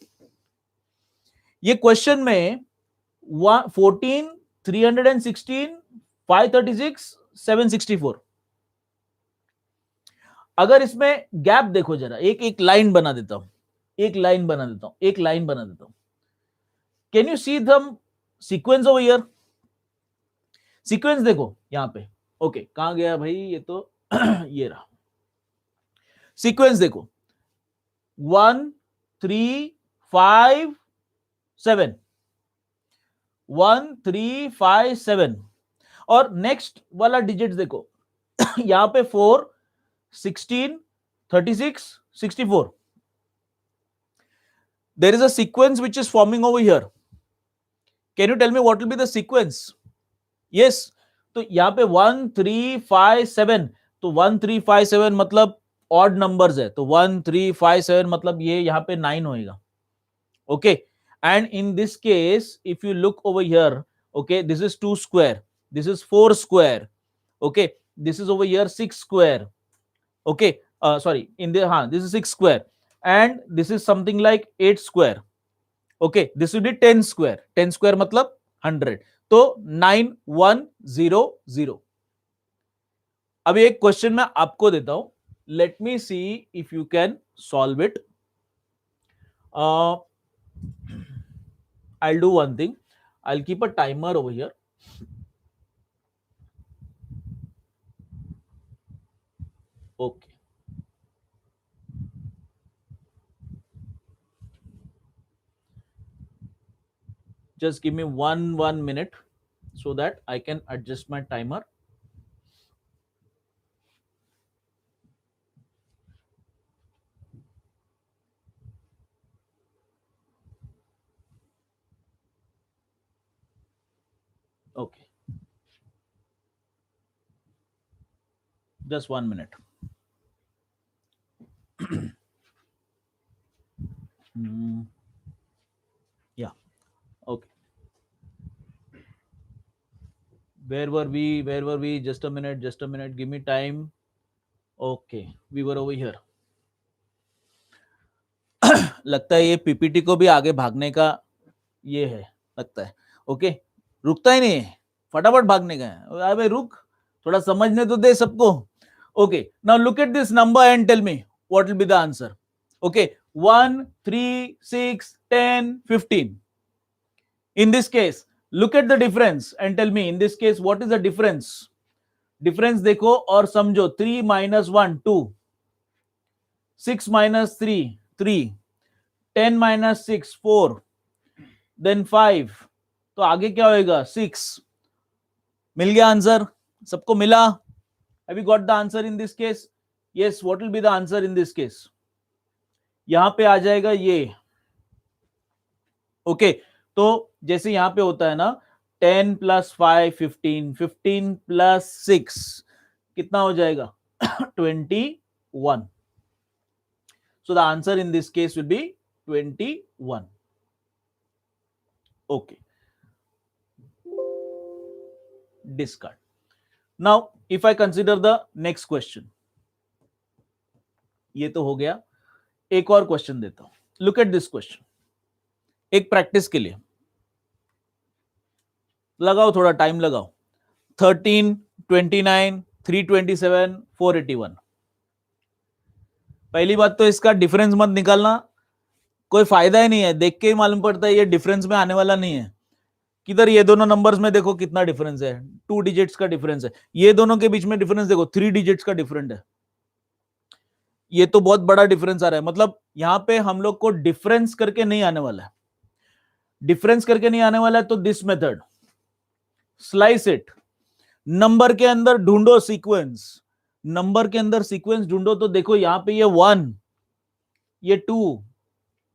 B: ये क्वेश्चन में 14 316 536 764. अगर इसमें गैप देखो जरा, एक एक लाइन बना देता हूं, एक लाइन बना देता हूं, एक लाइन बना देता हूं. Can you see the sequence over here? Sequence देखो यहां पे. ओके, कहां गया भाई ये? तो ये रहा सीक्वेंस. देखो 1 3 5 7, 1 3 5 7, और नेक्स्ट वाला डिजिट देखो यहां पे 4 16 36 64. there is a sequence which is forming over here. Can you tell me what will be the sequence? Yes, तो यहां पे 1 3 5 7, तो 1 3 5 7 मतलब ऑड नंबर्स है, तो 1 3 5 7 मतलब ये यहां पे 9 होएगा. Okay, and in this case if you look over here, okay, this is 2 square, this is 4 square, okay, this is over here 6 square, okay, sorry, in the this is 6 square, and this is something like 8 square, okay, this will be 10 square, 10 square मतलब 100, तो 9100. अभी एक question मैं आपको देता हूं, let me see if you can solve it. I'll do one thing, I'll keep a timer over here. Okay, just give me one minute so that I can adjust my timer. just 1 minute. Yeah, okay. Where were we? Just a minute, give me time. Okay, we were over here. लगता है ये PPT को भी आगे भागने का ये है, लगता है. ओके, रुकता ही नहीं है, फटाफट भागने का है. अबे रुक, थोड़ा समझने तो दे सबको. Okay, now look at this number and tell me what will be the answer. Okay, 1, 3, 6, 10, 15. In this case, look at the difference and tell me, in this case, what is the difference? Difference देखो और समझो. 3 minus 1, 2. 6 minus 3, 3. 10 minus 6, 4. Then 5. तो आगे क्या होएगा? 6. मिल गया answer? सबको मिला? Have you got the answer in this case? Yes, what will be the answer in this case? यहां पे आ जाएगा ये. ओके, तो जैसे यहां पे होता है ना, 10 plus 5, 15. 15 plus 6 कितना हो जाएगा? 21. So the answer in this case will be 21. Okay. Discard. Now, if I consider the next question, ये तो हो गया. एक और क्वेश्चन देता हूं. Look at this question. एक प्रैक्टिस के लिए लगाओ, थोड़ा टाइम लगाओ. 13, 29, 327, 481. पहली बात तो इसका डिफरेंस मत निकालना, कोई फायदा ही नहीं है. देख के ही मालूम पड़ता है ये डिफरेंस में आने वाला नहीं है. किधर ये दोनों नंबर्स में देखो कितना डिफरेंस है. 2 डिजिट्स का डिफरेंस है. ये दोनों के बीच में डिफरेंस देखो 3 डिजिट्स का डिफरेंस है. ये तो बहुत बड़ा डिफरेंस आ रहा है. मतलब यहां पे हम लोग को डिफरेंस करके नहीं आने वाला है. डिफरेंस करके नहीं आने वाला है तो this method, slice it. Number के अंदर ढूंढो सीक्वेंस. नंबर के अंदर सीक्वेंस ढूंढो तो देखो यहां पे ये 1, ये 2,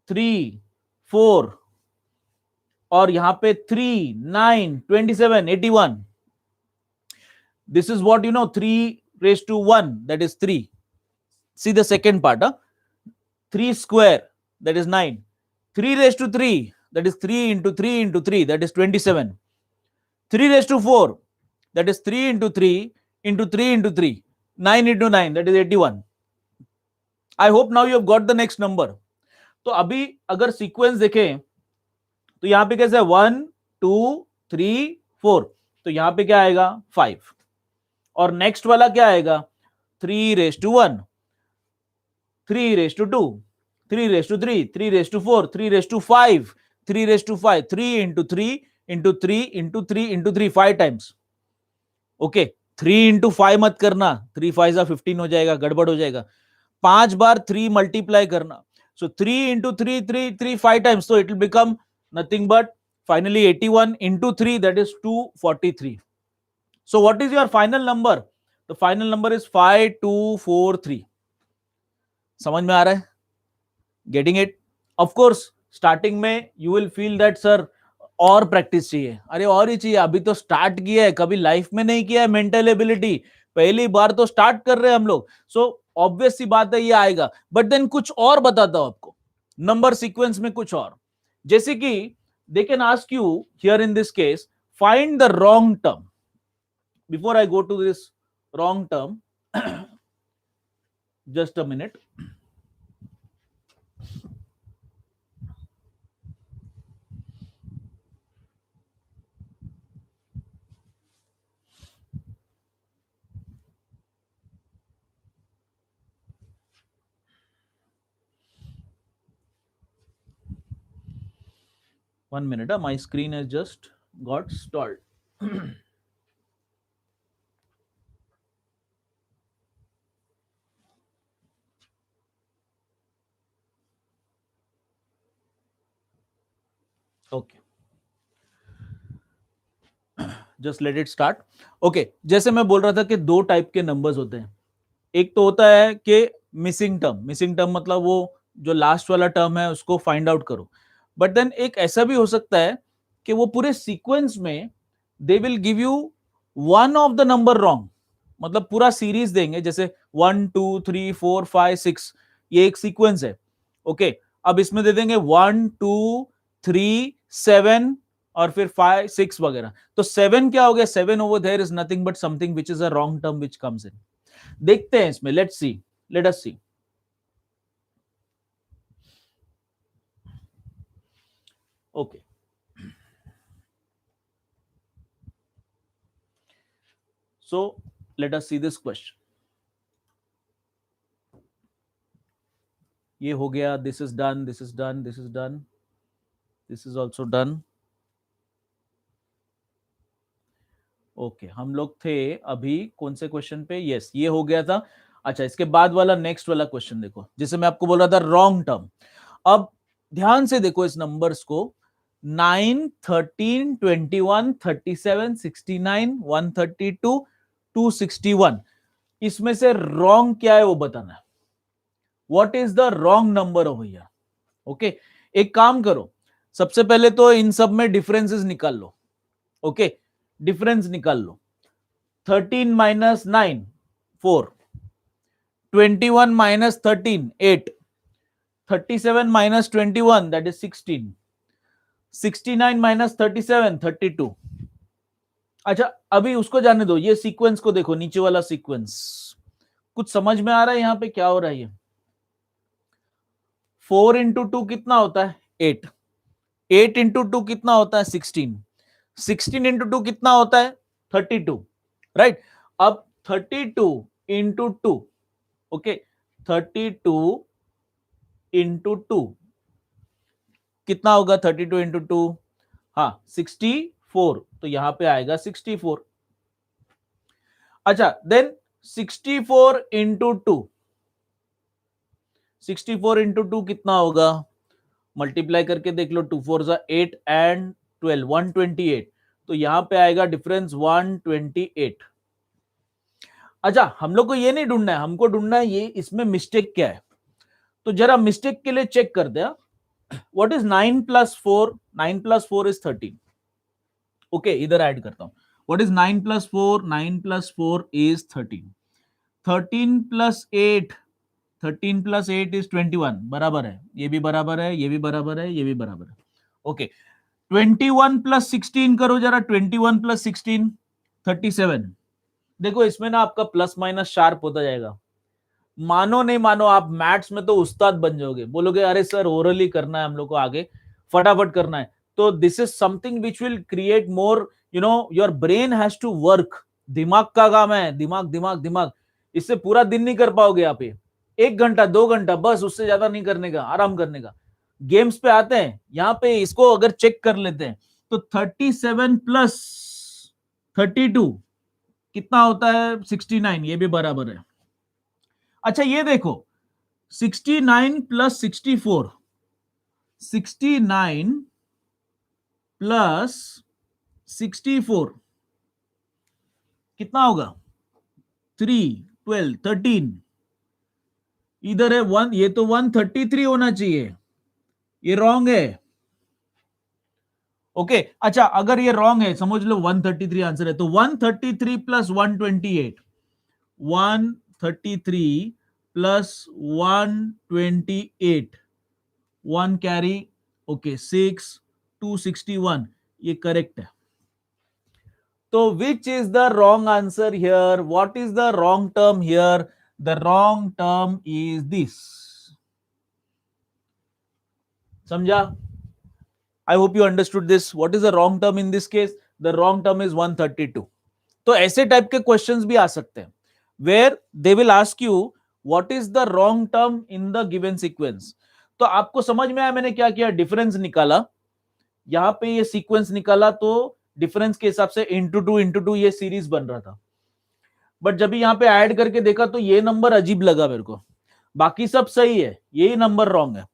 B: 3, 4 और यहां पे 3, 9, 27, 81. This is what you know, 3 raised to 1, that is 3. See the second part, 3 square, that is 9. 3 raised to 3, that is 3 into 3 into 3, that is 27. 3 raised to 4, that is 3 into 3 into 3 into 3. 9 into 9, that is 81. I hope now you have got the next number. तो अभी अगर sequence देखें तो यहां पे कैसे है? 1, 2, 3, 4. तो यहां पे क्या आएगा? 5. और नेक्स्ट वाला क्या आएगा? 3 raised to 1, 3 raised to 2, 3 raised to 3, 3 raised to 4, 3 raised to 5, 3 raised to 5, 3 into 3 into 3 into 3 into 3, 5 times. Okay, 3 into 5 मत करना, 3 5 15 हो जाएगा, गड़बड़ हो जाएगा. 5 बार 3 मल्टीप्लाई करना. So 3 into 3, 3, 5 times. So it will become nothing but finally 81 into 3, that is 243. So what is your final number? The final number is 5243. समझ में आ रहा है? Getting it? Of course, starting में you will feel that sir और practice चाहिए. अरे और ही चाहिए, अभी तो स्टार्ट किया है, कभी लाइफ में नहीं किया है. मेंटल एबिलिटी पहली बार तो स्टार्ट कर रहे हैं हम लोग. सो ऑब्वियस सी बात है ये आएगा. बट देन कुछ और बताता हूं आपको, नंबर सीक्वेंस में कुछ और. जैसे कि they can ask you here in this case, find the wrong term. Before I go to this wrong term, just a minute. One minute, my screen has just got stalled. Okay. Just let it start. Okay, जैसे मैं बोल रहा था कि 2 type के numbers होते हैं. एक तो होता है कि मिसिंग टर्म. मिसिंग टर्म मतलब वो जो लास्ट वाला टर्म है उसको फाइंड आउट करो. बट देन एक ऐसा भी हो सकता है कि वो पूरे सीक्वेंस में they will give you one of the number wrong. मतलब पूरा सीरीज देंगे, जैसे 1 2 3 4 5 6, ये एक सीक्वेंस है। ओके, अब इसमें दे देंगे 1 2 3 7 और फिर 5 6 वगैरह। तो 7 क्या हो गया? 7 over there is nothing but something which is a wrong term which comes in. देखते हैं इसमें, let's see, let us see. Okay, so let us see this question. ये हो गया, this is done, this is done, this is done, this is also done. Okay, हम लोग थे अभी कौन से क्वेश्चन पे? यस, ये हो गया था। अच्छा, इसके बाद वाला नेक्स्ट वाला क्वेश्चन देखो, जिसे मैं आपको बोल रहा था रॉन्ग टर्म। अब ध्यान से देखो इस नंबर्स को, 9 13 21 37 69 132 261, इसमें से रॉन्ग क्या है वो बताना है। What is the wrong number over here? Okay, एक काम करो, सबसे पहले तो इन सब में डिफरेंसेस निकाल लो। ओके, डिफरेंस निकाल लो। 13 minus 9 4, 21 minus 13 8, 37 minus 21 that is 16, 69 minus 37 32। अच्छा, अभी उसको जाने दो, ये सीक्वेंस को देखो, नीचे वाला सीक्वेंस कुछ समझ में आ रहा है यहां पे क्या हो रहा है? ये 4 इंटू 2 कितना होता है? 8, 8 इंटू 2 कितना होता है? 16, 16 इंटू 2 कितना होता है? 32, राइट? अब 32 इंटू 2, ओके, 32 इंटू 2 कितना होगा? 32 इंटू 2, हाँ 64, तो यहां पे आएगा 64। अच्छा, देन 64 इंटू 2, 64 इंटू 2 कितना होगा? मल्टीप्लाई करके देख लो, 2 4 8 एंड 12 128, तो यहां पे आएगा डिफरेंस 128। अच्छा, हम लोग को ये नहीं ढूंढना है, हमको ढूंढना है ये इसमें मिस्टेक क्या है। तो जरा मिस्टेक के लिए चेक कर दे। What is 9 plus 4? 9 plus 4 is 13। Okay, इधर ऐड करता हूं। What is 9 plus 4? 9 plus 4 is 13। 13 plus 8, 13 plus 8 is 21, बराबर है, ये भी बराबर है, ये भी बराबर है, ये भी बराबर है। ओके, 21 प्लस 16 करो जरा, 21 प्लस 16 37। देखो इसमें ना आपका प्लस माइनस शार्प होता जाएगा। मानो नहीं मानो, आप मैथ्स में तो उस्ताद बन जाओगे, बोलोगे अरे सर ओरली करना है हम लोग को, आगे फटाफट करना है। तो this is something which will create more, you know, your brain has to work. दिमाग का काम है, दिमाग दिमाग दिमाग। इससे पूरा दिन नहीं कर पाओगे आप, ये 1 घंटा 2 घंटा बस, उससे ज्यादा नहीं करने का, आराम करने का। गेम्स पे आते हैं, यहां पे इसको अगर चेक कर लेते हैं तो 37 प्लस 32 कितना होता है? 69, ये भी बराबर है। अच्छा, ये देखो 69 प्लस 64, 69 प्लस 64 कितना होगा? 3 12 13, इधर है 1, ये तो 133 होना चाहिए, ये रॉन्ग है। ओके, अच्छा अगर ये रॉन्ग है, समझ लो 133 आंसर है, तो 133 प्लस 128, 133 प्लस 128, 1 कैरी, ओके 6, 261, ये करेक्ट है। तो which is the wrong answer here? What is the wrong term here? The wrong term is this. समझा? I hope you understood this. What is the wrong term in this case? The wrong term is 132. तो ऐसे type के questions भी आ सकते हैं, where they will ask you what is the wrong term in the given sequence. तो आपको समझ में आया मैंने क्या किया? डिफरेंस निकाला, यहां पे ये सीक्वेंस निकाला, तो डिफरेंस के हिसाब से इंटू टू ये सीरीज बन रहा था। बट जब यहां पे ऐड करके देखा तो ये नंबर अजीब लगा मेरे को, बाकी सब सही है, यही नंबर रॉन्ग है,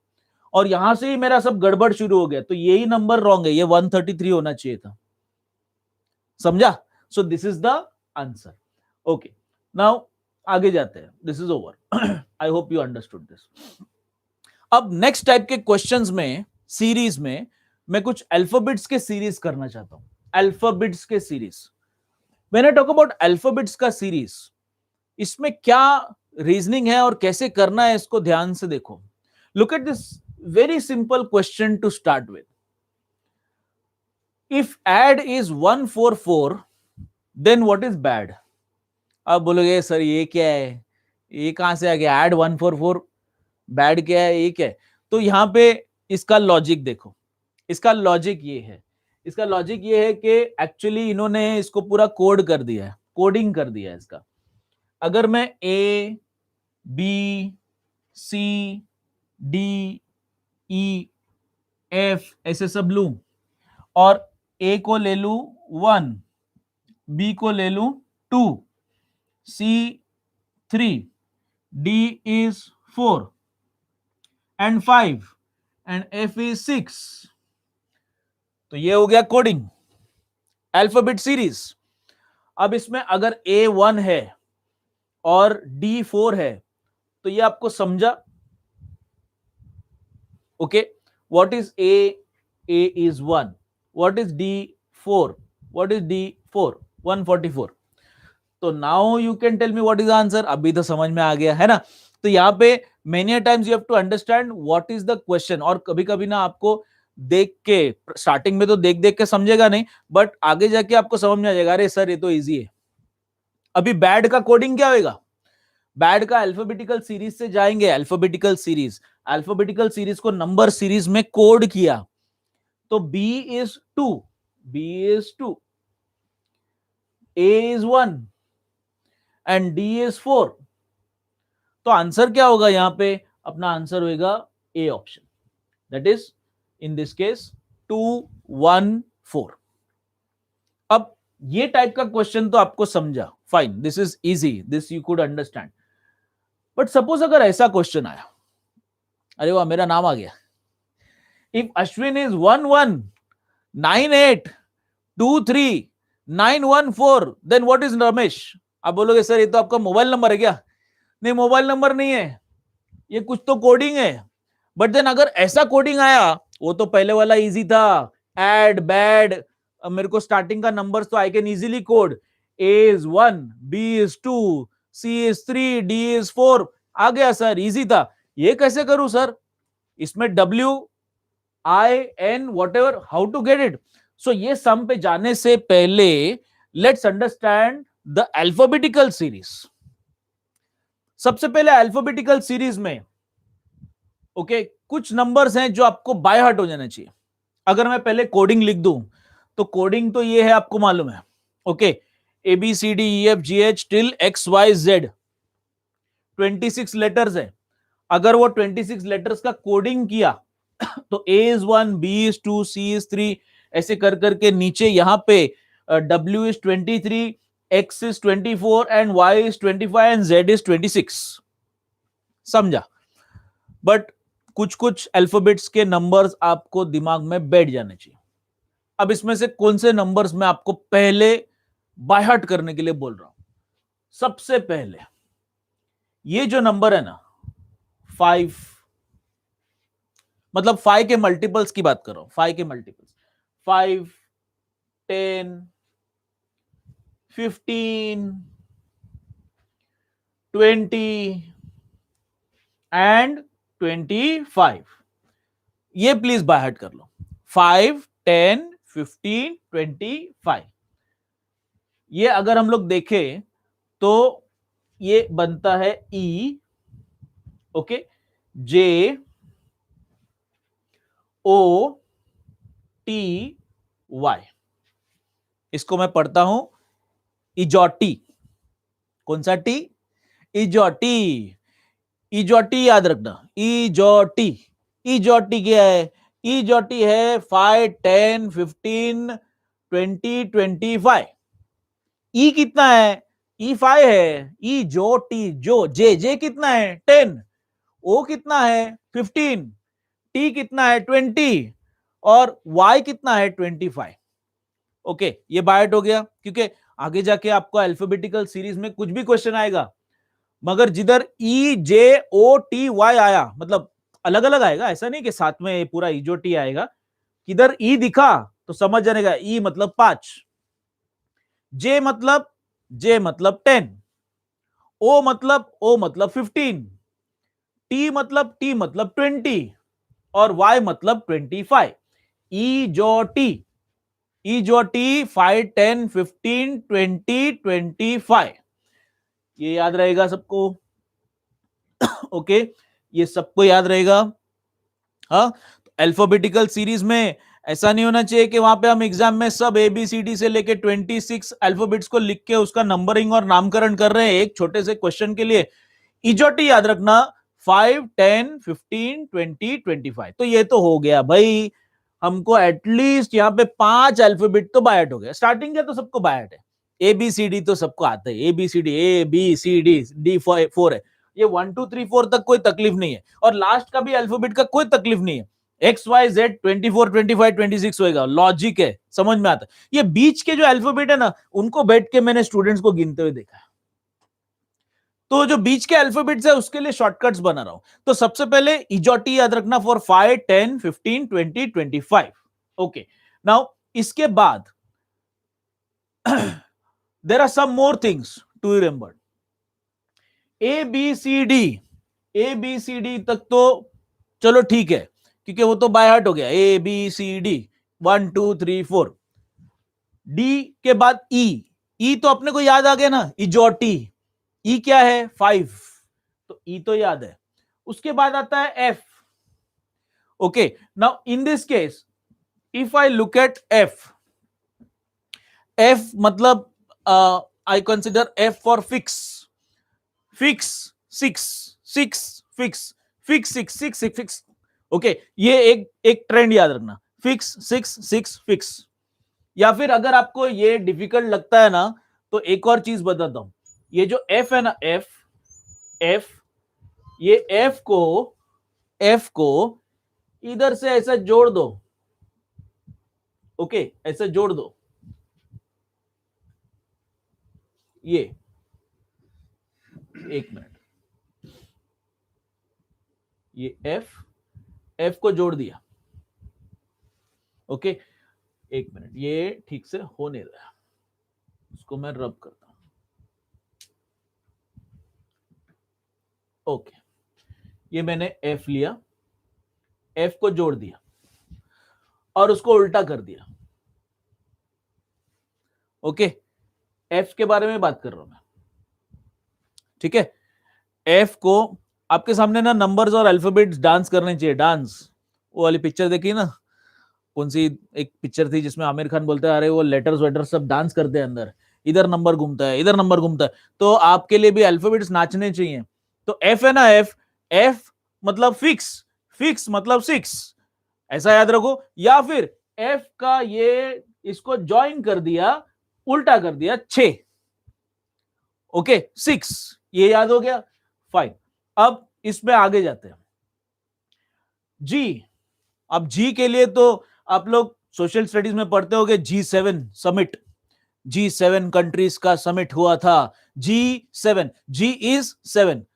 B: और यहां से ही मेरा सब गड़बड़ शुरू हो गया, तो यही नंबर रॉन्ग है, ये 133 होना चाहिए था। समझा? So this is the answer. Okay, now आगे जाते हैं, this is over. I hope you understood this. अब नेक्स्ट टाइप के क्वेश्चंस में, सीरीज में, मैं कुछ अल्फाबेट्स के सीरीज करना चाहता हूं। अल्फाबेट्स के series, when I talk about alphabets का सीरीज, इसमें क्या रीजनिंग है और कैसे करना है इसको ध्यान से देखो. Look at this very simple question to start with. If add is 144, then what is bad? अब बोलोगे सर ये क्या है, ये कहां से आ गया, एड 144, बैड क्या है, ये क्या है? तो यहां पे इसका लॉजिक देखो. इसका लॉजिक ये है, इसका लॉजिक ये है कि एक्चुअली इन्होंने इसको पूरा कोड कर दिया है, कोडिंग कर दिया है इसका. अगर मैं A B C D E F ऐसे सब लूं और ए को ले लूं 1, बी को ले लूं 2, सी 3, D is 4 and 5 and F is 6. तो ये हो गया कोडिंग, अल्फाबेट सीरीज. अब इसमें अगर A1 है और D4 है तो ये आपको समझा. Okay, what is A? A is 1. What is D4? What is D4? 144. तो now you can tell me what is answer. अभी तो समझ में आ गया है ना. तो यहाँ पे many times you have to understand what is the question. और कभी कभी ना आपको देख के, स्टार्टिंग में तो देख देख के समझेगा नहीं, बट आगे जाके आपको समझ में आ जाएगा, अरे सर ये तो इजी है. अभी बैड का कोडिंग क्या होगा? बैड का अल्फाबेटिकल सीरीज से जाएंगे. अल्फाबेटिकल सीरीज को नंबर सीरीज में कोड किया. तो B is 2, B is 2, A is 1 and D is 4. तो आंसर क्या होगा यहां पे? अपना आंसर होगा A option, that is in this case 2 1 4. अब ये टाइप का क्वेश्चन तो आपको समझा, fine, this is easy, this you could understand. But suppose अगर ऐसा क्वेश्चन आया, अरे वाह मेरा नाम आ गया. If Ashwin is 1198239114, then what is Ramesh? आप बोलोगे सर ये तो आपका मोबाइल नंबर है क्या? नहीं, मोबाइल नंबर नहीं है, ये कुछ तो कोडिंग है. बट देन अगर ऐसा कोडिंग आया, वो तो पहले वाला इजी था, एड बैड, मेरे को स्टार्टिंग का नंबर्स तो I can easily code. A is 1, B is 2, C is 3, D is 4. आ गया सर, इजी था. ये कैसे करूं सर? इसमें W I N whatever, how to get it? So ये सम पे जाने से पहले let's understand the alphabetical series. सबसे पहले अल्फाबेटिकल सीरीज में ओके कुछ नंबर्स हैं जो आपको बाय हार्ट हो जाना चाहिए. अगर मैं पहले कोडिंग लिख दूं तो कोडिंग तो ये है, आपको मालूम है. Okay, A B C D E F G H till X Y Z 26 letters है. अगर वो 26 लेटर्स का कोडिंग किया तो A is 1, B is 2, C is 3 ऐसे कर करके नीचे यहां पे W is 23, X is 24 and Y is 25 and Z is 26. समझा? बट कुछ कुछ अल्फाबेट्स के नंबर्स आपको दिमाग में बैठ जाने चाहिए. अब इसमें से कौन से नंबर्स मैं आपको पहले बाय हार्ट करने के लिए बोल रहा हूं. सबसे पहले ये जो नंबर है ना 5, मतलब 5 के मल्टीपल्स की बात कर रहा हूं. 5 के मल्टीपल्स 5, 10, 15, 20 एंड 25. ये प्लीज बाय हार्ट कर लो. 5, 10, 15, 25. ये अगर हम लोग देखें तो ये बनता है E, okay, J O T Y. इसको मैं पढ़ता हूं इजोटी. कौन सा टी? इजोटी. इजोटी याद रखना, इजोटी. इजोटी क्या है? इजोटी है 5, 10, 15, 20, 25. ई कितना है? ई 5 है. ई जो टी जो जे कितना है? 10. ओ कितना है? 15. टी कितना है? 20. और वाई कितना है? 25. ओके, ये बायट हो गया, क्योंकि आगे जाके आपको अल्फाबेटिकल सीरीज में कुछ भी क्वेश्चन आएगा, मगर जिधर ई जे ओ टी वाई आया, मतलब अलग अलग आएगा, ऐसा नहीं कि साथ में पूरा ई जो टी आएगा. किधर ई दिखा तो समझ जानेगा ई मतलब 5, जे मतलब 10, ओ मतलब 15, टी मतलब 20 और y मतलब 25। ई जो टी 5, 10, 15, 20, 25, ये याद रहेगा सबको। ओके, ये सबको याद रहेगा। हाँ, अल्फाबेटिकल सीरीज में ऐसा नहीं होना चाहिए कि वहां पे हम एग्जाम में सब ABCD से लेके 26 अल्फाबेट्स को लिख के उसका नंबरिंग और नामकरण कर रहे हैं एक छोटे से क्वेश्चन के लिए। इजोटी याद रखना 5, 10, 15, 20, 25। तो ये तो हो गया भाई, हमको एटलीस्ट यहाँ पे 5 अल्फाबेट तो बायट हो गया। स्टार्टिंग का तो सबको बायट है, ABCD तो सबको आता है, ABCD ABCD D4 है, ये 1 2 3 4 तक कोई तकलीफ नहीं है, और लास्ट का भी अल्फाबेट का कोई तकलीफ नहीं है। XYZ 24 25 26 होएगा, लॉजिक है, समझ में आता है। ये बीच के जो अल्फाबेट है ना, उनको बैठ के मैंने स्टूडेंट्स को गिनते हुए देखा है। तो जो बीच के अल्फाबेट्स है उसके लिए शॉर्टकट्स बना रहा हूं। तो सबसे पहले इजोटी याद रखना फॉर 5, 10, 15, 20, 25। ओके, नाउ इसके बाद there are some more things to remember. ABCD तक तो चलो ठीक है, क्योंकि वो तो बाय हार्ट हो गया। ABCD 1 2 3 4। डी के बाद ई तो अपने को याद आ गया ना, इजोटी। ई क्या है 5, तो ई तो याद है। उसके बाद आता है F. Okay, now in this case if I look at F, F मतलब I consider F for fix, fix 6 6 fix, fix 6 6 fix. Okay, ये एक ट्रेंड याद रखना, फिक्स 6 6 फिक्स। या फिर अगर आपको ये डिफिकल्ट लगता है ना, तो एक और चीज बताता हूं। ये जो एफ है ना, एफ, ये एफ को इधर से ऐसा जोड़ दो। ओके, ऐसे जोड़ दो, ये एक मिनट, ये एफ को जोड़ दिया। ओके, एक मिनट, ये ठीक से हो नहीं रहा, उसको मैं रब करता हूं। ओके, ये मैंने एफ लिया, एफ को जोड़ दिया और उसको उल्टा कर दिया। ओके, एफ के बारे में बात कर रहा हूं मैं, ठीक है। एफ को आपके सामने ना नंबर्स और अल्फाबेट्स डांस करने चाहिए, डांस। वो वाली पिक्चर देखी ना, कौन सी एक पिक्चर थी जिसमें आमिर खान बोलता है अरे वो लेटर्स वेटर्स सब डांस करते हैं अंदर, इधर नंबर घूमता है, इधर नंबर घूमता है। तो आपके लिए भी अल्फाबेट्स नाचने चाहिए। तो एफ है ना, एफ मतलब फिक्स, फिक्स मतलब 6, ऐसा याद रखो। या फिर एफ का ये इसको ज्वाइन कर दिया, उल्टा कर दिया 6। ओके, 6, ये याद हो गया, फाइन। अब इसमें आगे जाते हैं, जी। अब जी के लिए तो आप लोग सोशल स्टडीज में पढ़ते होंगे, G7 समिट, G7 कंट्रीज का समिट हुआ था। G7, जी इज 7,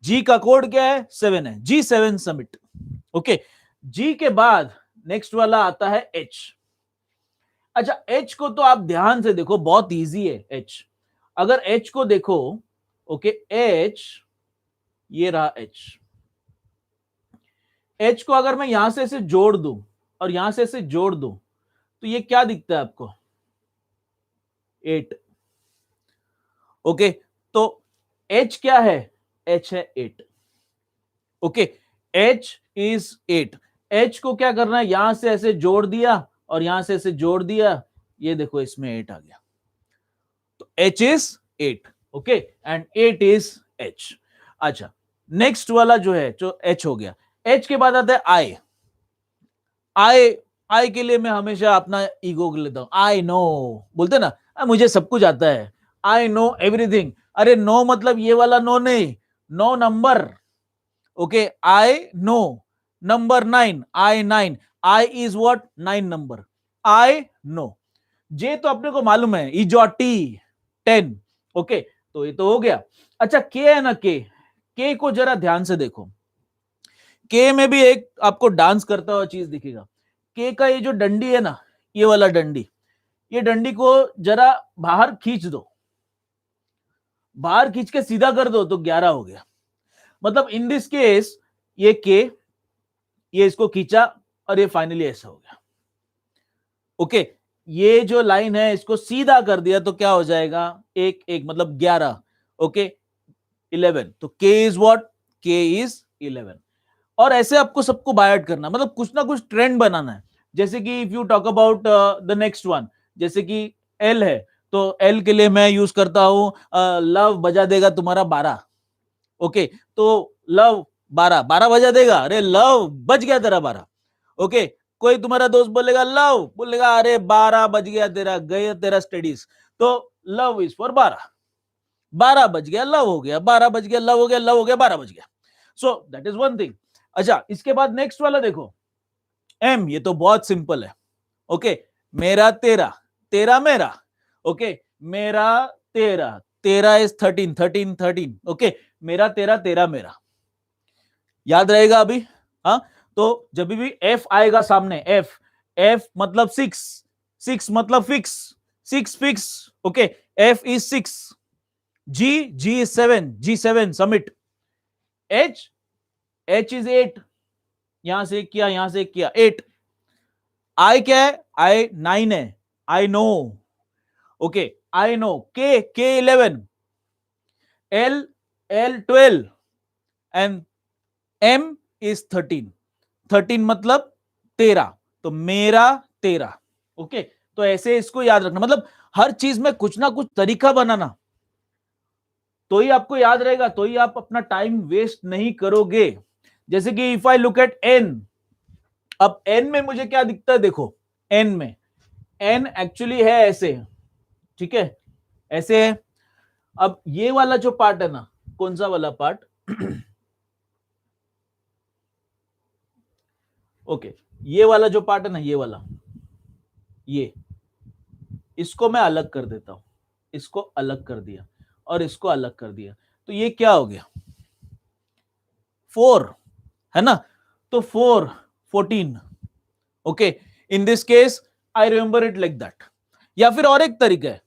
B: जी का कोड क्या है 7 है, G7 समिट। ओके, जी के बाद नेक्स्ट वाला आता है एच। अच्छा, एच को तो आप ध्यान से देखो, बहुत इजी है एच। अगर एच को देखो, ओके, एच, ये रहा एच। एच को अगर मैं यहां से ऐसे जोड़ दूं और यहां से ऐसे जोड़ दूं, तो ये क्या दिखता है आपको, 8। ओके, तो एच क्या है, एच है 8। Okay, H is 8। एच को क्या करना है, यहां से ऐसे जोड़ दिया और यहां से ऐसे जोड़ दिया, ये देखो इसमें 8 आ गया। तो H is 8। Okay, and 8 is H. अच्छा, नेक्स्ट वाला जो है, जो एच हो गया। एच के बाद आता है आई। आई के लिए मैं हमेशा अपना ईगो लेता हूं, आई नो, बोलते ना मुझे सब कुछ आता है, आई नो एवरीथिंग। अरे नो मतलब ये वाला नो नहीं, no number. Okay, I know number 9, I is what, 9 number, I know. J तो अपने को मालूम है, इजोटी 10। ओके, तो ये तो हो गया। अच्छा, के है ना, के को जरा ध्यान से देखो। के में भी एक आपको डांस करता हुआ चीज दिखेगा। के का ये जो डंडी है ना, ये वाला डंडी, ये डंडी को जरा बाहर खींच दो। बाहर खींच के सीधा कर दो तो 11 हो गया। मतलब इन दिस केस ये के, ये इसको खींचा और ये फाइनली ऐसा हो गया। ओके, ये जो लाइन है इसको सीधा कर दिया तो क्या हो जाएगा, एक एक मतलब 11। ओके, 11, तो के इज व्हाट, के इज 11। और ऐसे आपको सबको बाय आउट करना, मतलब कुछ ना कुछ ट्रेंड बनाना है। जैसे कि if you talk about the next one, जैसे कि एल है, तो एल के लिए मैं यूज करता हूं लव बजा देगा तुम्हारा 12। ओके, तो लव 12 12 बजा देगा, अरे लव बज गया तेरा 12। ओके, कोई तुम्हारा दोस्त बोलेगा लव, बोलेगा अरे 12 बज गया तेरा, गया तेरा स्टडीज, तो लव इज फॉर 12, 12 बज गया लव हो गया, 12 बज गया लव हो गया, लव हो गया 12 बज गया। सो दैट इज वन थिंग। अच्छा, इसके बाद नेक्स्ट वाला देखो, एम, ये तो बहुत सिंपल है। ओके, मेरा तेरा, तेरा मेरा। ओके, मेरा तेरा, तेरा इज 13, 13 13। ओके, मेरा तेरा, तेरा मेरा, याद रहेगा अभी। हाँ, तो जब भी एफ आएगा सामने, एफ, एफ मतलब 6, 6 मतलब fix, 6 fix. Okay, F is 6, G, G is 7, G 7 submit. H, H is 8, यहां से किया, यहां से किया 8। आई क्या है, आई 9 है, I know. Okay, I know. K 11, L, L 12 and M is 13, 13 मतलब 13, तो मेरा तेरा। ओके, तो ऐसे इसको याद रखना, मतलब हर चीज में कुछ ना कुछ तरीका बनाना, तो ही आपको याद रहेगा, तो ही आप अपना टाइम वेस्ट नहीं करोगे। जैसे कि if I look at N, अब एन में मुझे क्या दिखता है, देखो एन में, एन एक्चुअली है ऐसे, ठीक है, ऐसे है। अब ये वाला जो पार्ट है ना, कौन सा वाला पार्ट ओके, ये वाला जो पार्ट है ना, ये वाला, ये, इसको मैं अलग कर देता हूं, इसको अलग कर दिया और इसको अलग कर दिया, तो ये क्या हो गया, 4 है ना, तो 4 14। Okay, in this case I remember it like that. या फिर और एक तरीका है,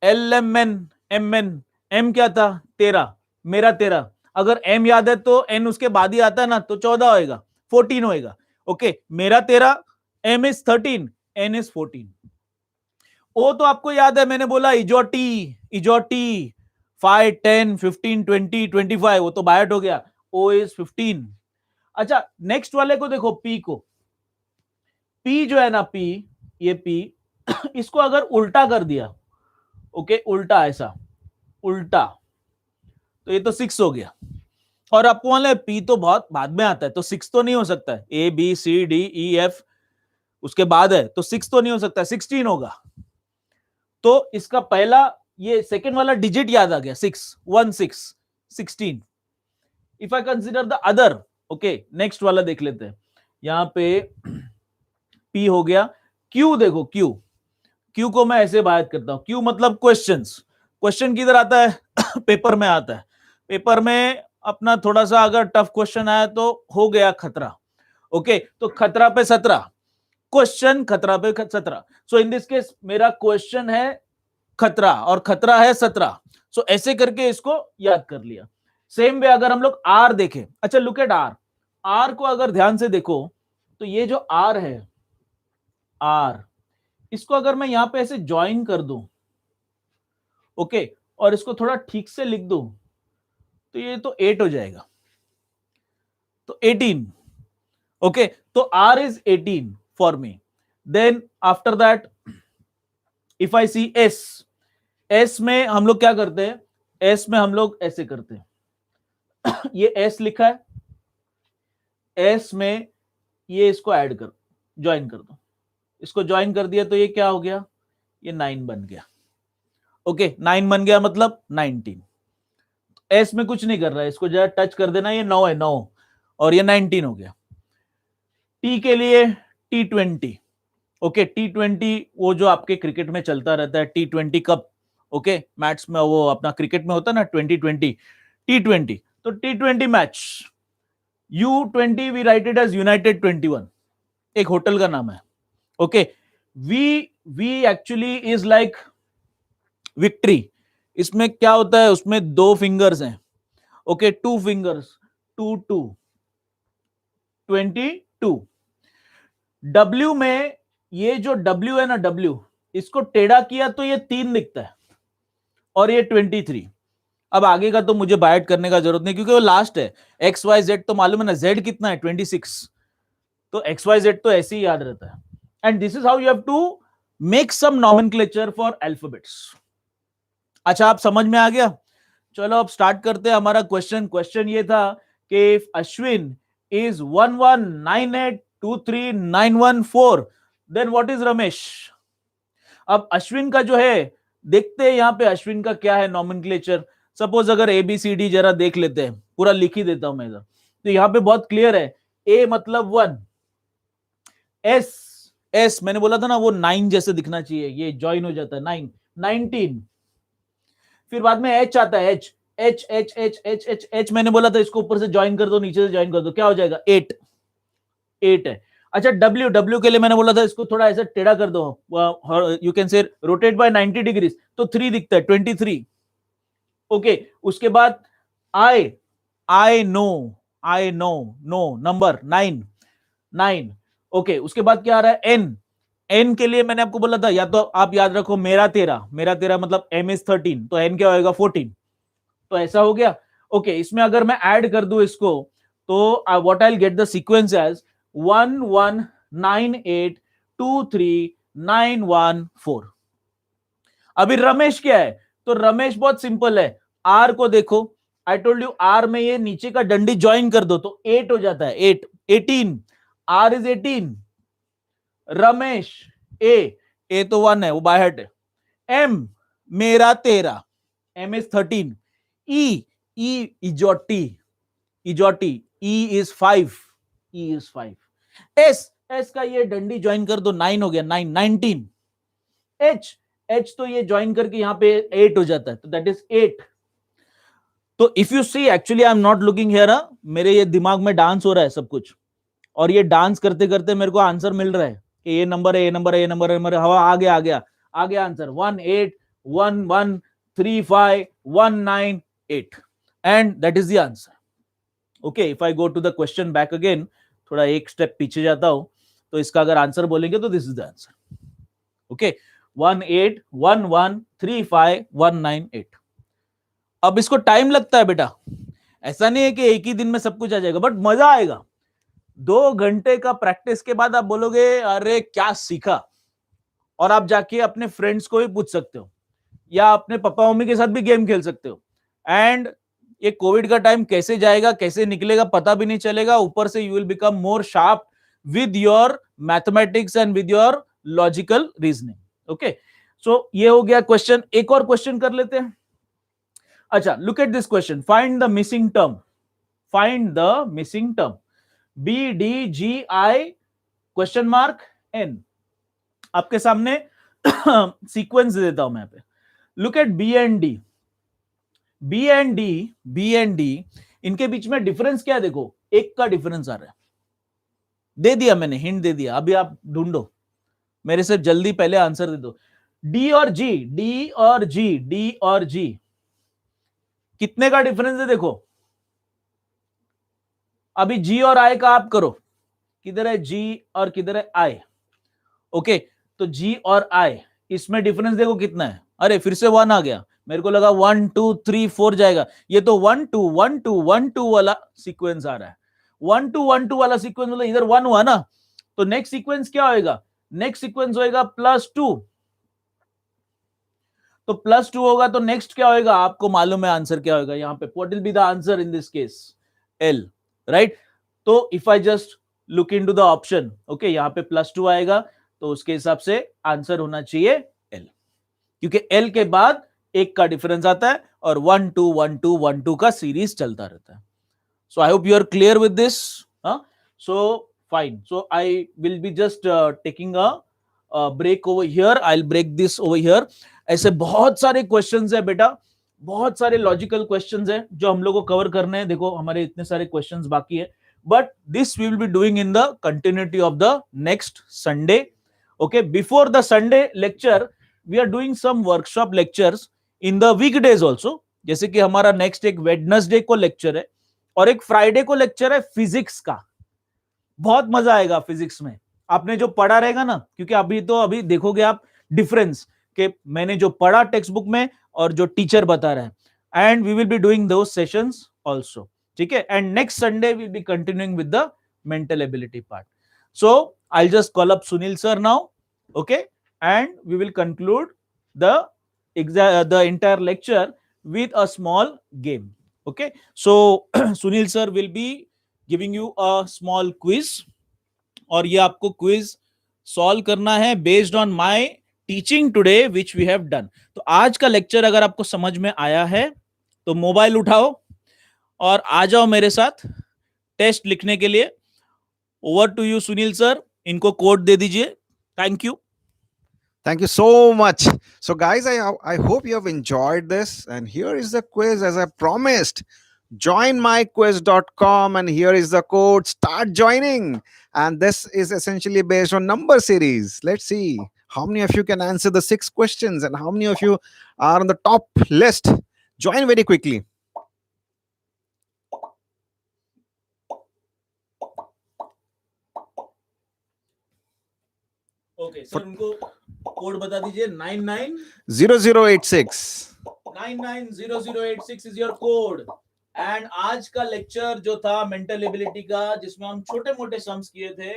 B: L M N, M N, M क्या था 13, मेरा 13, अगर एम याद है तो एन उसके बाद ही आता है ना, तो 14 होएगा, 14 होएगा। ओके, मेरा 13, एम इज 13, एन इज 14। ओ तो आपको याद है, मैंने बोला इजोटी, इजोटी 5 10 15 20 25, वो तो बायट हो गया, ओ इज 15। अच्छा, नेक्स्ट वाले को देखो, पी को, पी जो है ना, पी, ये पी इसको अगर उल्टा कर दिया, ओके, उल्टा ऐसा, उल्टा, तो ये तो 6 हो गया। और आपको मान लो पी तो बहुत बाद में आता है, तो 6 तो नहीं हो सकता है, A B C D E F उसके बाद है, तो 6 तो नहीं हो सकता, 16 होगा। तो इसका पहला, ये सेकेंड वाला डिजिट याद आ गया, 6 1 6 16। If I consider the other, okay, next वाला देख लेते हैं। यहां पे पी हो गया, क्यू देखो, क्यू, क्यू को मैं ऐसे बात करता हूं, क्यू मतलब क्वेश्चंस। क्वेश्चन किधर आता है पेपर में आता है, पेपर में अपना थोड़ा सा अगर टफ क्वेश्चन आया तो हो गया खतरा। ओके, तो खतरा पे 17, क्वेश्चन खतरा पे 17, सो इन दिस केस मेरा क्वेश्चन है खतरा और खतरा है 17। सो ऐसे करके इसको याद कर लिया। सेम वे अगर हम लोग आर देखें, अच्छा लुक एट आर, आर को अगर ध्यान से देखो, तो ये जो आर है, आर, इसको अगर मैं यहां पे ऐसे ज्वाइन कर दूं, ओके, और इसको थोड़ा ठीक से लिख दूं, तो ये तो 8 हो जाएगा, तो 18। ओके, तो R is 18 for me. Then after that if I see S, S में हम लोग क्या करते हैं, एस में हम लोग ऐसे करते हैं ये एस लिखा है, एस में ये इसको ऐड कर, ज्वाइन कर दो, इसको ज्वाइन कर दिया तो ये क्या हो गया, ये 9 बन गया। ओके, 9 बन गया मतलब 19। एस में कुछ नहीं कर रहा है, इसको जरा टच कर देना, ये 9 है, 9 और ये 19 हो गया। टी के लिए T20, ओके, T20 वो जो आपके क्रिकेट में चलता रहता है, T20 कप, ओके, मैच में वो अपना क्रिकेट में होता है ना 2020, T20, तो T20 match, U20 we write it as United 21, एक होटल का नाम है। Okay, V actually is like victory, इसमें क्या होता है, उसमें 2 फिंगर्स हैं, ओके, 2 फिंगर्स, 2 2 22। W में ये जो W है ना, W इसको टेढ़ा किया तो ये 3 दिखता है और ये 23। अब आगे का तो मुझे बाइट करने का जरूरत नहीं क्योंकि वो लास्ट है। एक्स वाई जेड तो मालूम है ना, जेड कितना है 26, तो एक्स वाई जेड तो ऐसे ही याद रहता है। And this is how you have to make some nomenclature for alphabets. अच्छा, आप समझ में आ गया? चलो अब स्टार्ट करते हैं हमारा क्वेश्चन। क्वेश्चन ये था कि if Ashwin is 1198239114 then what is Ramesh. अब अश्विन का जो है, देखते हैं यहां पे अश्विन का क्या है नॉमेनक्लेचर। सपोज अगर ए बी सी डी जरा देख लेते हैं, पूरा लिख ही देता हूं मैं इधर। तो यहां पे बहुत क्लियर है, ए मतलब 1, एस एस मैंने बोला था ना वो 9 जैसे दिखना चाहिए, ये ज्वाइन हो जाता है 9, 19। फिर बाद में एच आता है, H H H H H H H मैंने बोला था इसको ऊपर से ज्वाइन कर दो, नीचे से ज्वाइन कर दो, क्या हो जाएगा 8, 8 है। अच्छा, डब्ल्यू डब्ल्यू के लिए मैंने बोला था इसको थोड़ा ऐसा टेढ़ा कर दो, you can say rotate by 90 degrees, तो 3 दिखता है 23। ओके, उसके बाद I I know no number 9, 9। Okay, उसके बाद क्या आ रहा है, एन एन के लिए मैंने आपको बोला था, या तो आप याद रखो मेरा तेरा मतलब एम इज 13, तो एन क्या होएगा 14, तो ऐसा हो गया। ओके, इसमें अगर मैं ऐड कर दूं इसको, तो what I will get the sequence as 1198239114। अभी रमेश क्या है, तो रमेश बहुत सिंपल है, आर को देखो, आई टोल्ड यू आर में ये नीचे का डंडी ज्वाइन कर दो तो 8 हो जाता है, 8 18, आर इज 18। रमेश ए तो 1 है, वो बाय हार्ट है। एम मेरा तेरा, एम इज 13। ई इजोटी ई इज 5, एस का ये डंडी ज्वाइन कर दो, 9 हो गया, 9 19। एच तो ये ज्वाइन करके यहां पे 8 हो जाता है, तो दैट इज 8। तो if you see, actually I am not looking here, मेरे ये दिमाग में डांस हो रहा है सब कुछ, और ये डांस करते करते मेरे को आंसर मिल रहा है कि ये नंबर है, ये नंबर है, ये नंबर है, नंबर हवा आ गया answer 18113519 and that is the answer. Okay, if I go to the question back again, थोड़ा एक स्टेप पीछे जाता हूं, तो इसका अगर आंसर बोलेंगे तो this is the answer. Okay, 18113519। अब इसको टाइम लगता है बेटा, ऐसा नहीं है कि एक ही दिन में सब कुछ आ जाएगा, बट मजा आएगा। 2 घंटे का प्रैक्टिस के बाद आप बोलोगे अरे क्या सीखा, और आप जाके अपने फ्रेंड्स को भी पूछ सकते हो, या अपने पापा मम्मी के साथ भी गेम खेल सकते हो। एंड ये कोविड का टाइम कैसे जाएगा, कैसे निकलेगा, पता भी नहीं चलेगा। ऊपर से you will become more sharp with your mathematics and with your logical reasoning. Okay, so ये हो गया क्वेश्चन। एक और क्वेश्चन कर लेते हैं। अच्छा, look at this question, find the missing term, B D G I question mark N. आपके सामने सीक्वेंस देता हूं मैं यहाँ पे। Look at B and D, इनके बीच में डिफरेंस क्या है, देखो एक का डिफरेंस आ रहा है, दे दिया मैंने, हिंट दे दिया, अभी आप ढूंढो, मेरे से जल्दी पहले आंसर दे दो। डी और जी कितने का डिफरेंस है, देखो अभी जी और आई का आप करो, किधर है जी और किधर है आई। ओके, तो जी और आई इसमें डिफरेंस देखो कितना है, अरे फिर से 1 आ गया, मेरे को लगा 1 2 3 4 जाएगा, ये तो 1 2 1 2 1 2 वाला सीक्वेंस आ रहा है। 1 2 1 2 वाला सीक्वेंस मतलब इधर 1 हुआ ना, तो नेक्स्ट सीक्वेंस क्या होएगा, नेक्स्ट सीक्वेंस होएगा +2, तो +2 होगा तो नेक्स्ट क्या होएगा, आपको मालूम है आंसर क्या होगा यहाँ पे, what will be the answer in this case, L, right. तो if I just look into the option, okay, यहाँ पे +2 आएगा, तो उसके हिसाब से आंसर होना चाहिए एल, क्योंकि एल के बाद एक का डिफरेंस आता है और 1 2 1 2 1 2 का सीरीज चलता रहता है। So I hope you are clear with this. So fine, so I will be just taking a break over here, I will break this over here. ऐसे बहुत सारे क्वेश्चंस है बेटा, बहुत सारे लॉजिकल क्वेश्चंस है जो हम लोग को कवर करने हैं। देखो हमारे इतने सारे क्वेश्चंस बाकी है, but this we will be doing in the continuity of the next Sunday. Okay, before the Sunday lecture we are doing some workshop lectures in the weekdays also, जैसे कि हमारा नेक्स्ट एक वेडनेसडे को lecture है और एक Friday को lecture है फिजिक्स का। बहुत मजा आएगा फिजिक्स में, आपने जो पढ़ा रहेगा ना, क्योंकि अभी देखोगे आप डिफरेंस कि मैंने जो पढ़ा टेक्स्ट बुक में और जो टीचर बता रहे हैं, and we will be doing those sessions also, ठीक है। And next Sunday we will be continuing with the mental ability part. So I just call up Sunil sir now, okay, and we will conclude the entire lecture with a small game, okay? So Sunil sir will be giving you a small quiz, और ये आपको quiz solve करना है based on my teaching today which we have done. तो आज का lecture अगर आपको समझ में आया है तो मोबाइल उठाओ और आ जाओ मेरे साथ टेस्ट लिखने के लिए। Over to you Sunil sir, इनको कोड दे दीजिए। Thank you.
A: Thank you so much. So, guys, I hope you have enjoyed this. And here is the quiz as I promised. Join myquiz.com and here is the code. Start joining. And this is essentially based on number series. Let's see how many of you can answer the 6 questions and how many of you are on the top list. Join very quickly.
B: Okay sir, उनको code बता दीजिए।
A: 0086.
B: 990086 is your code. And आज का lecture जो था mental ability का, जिसमें हम छोटे मोटे सम्स किए थे,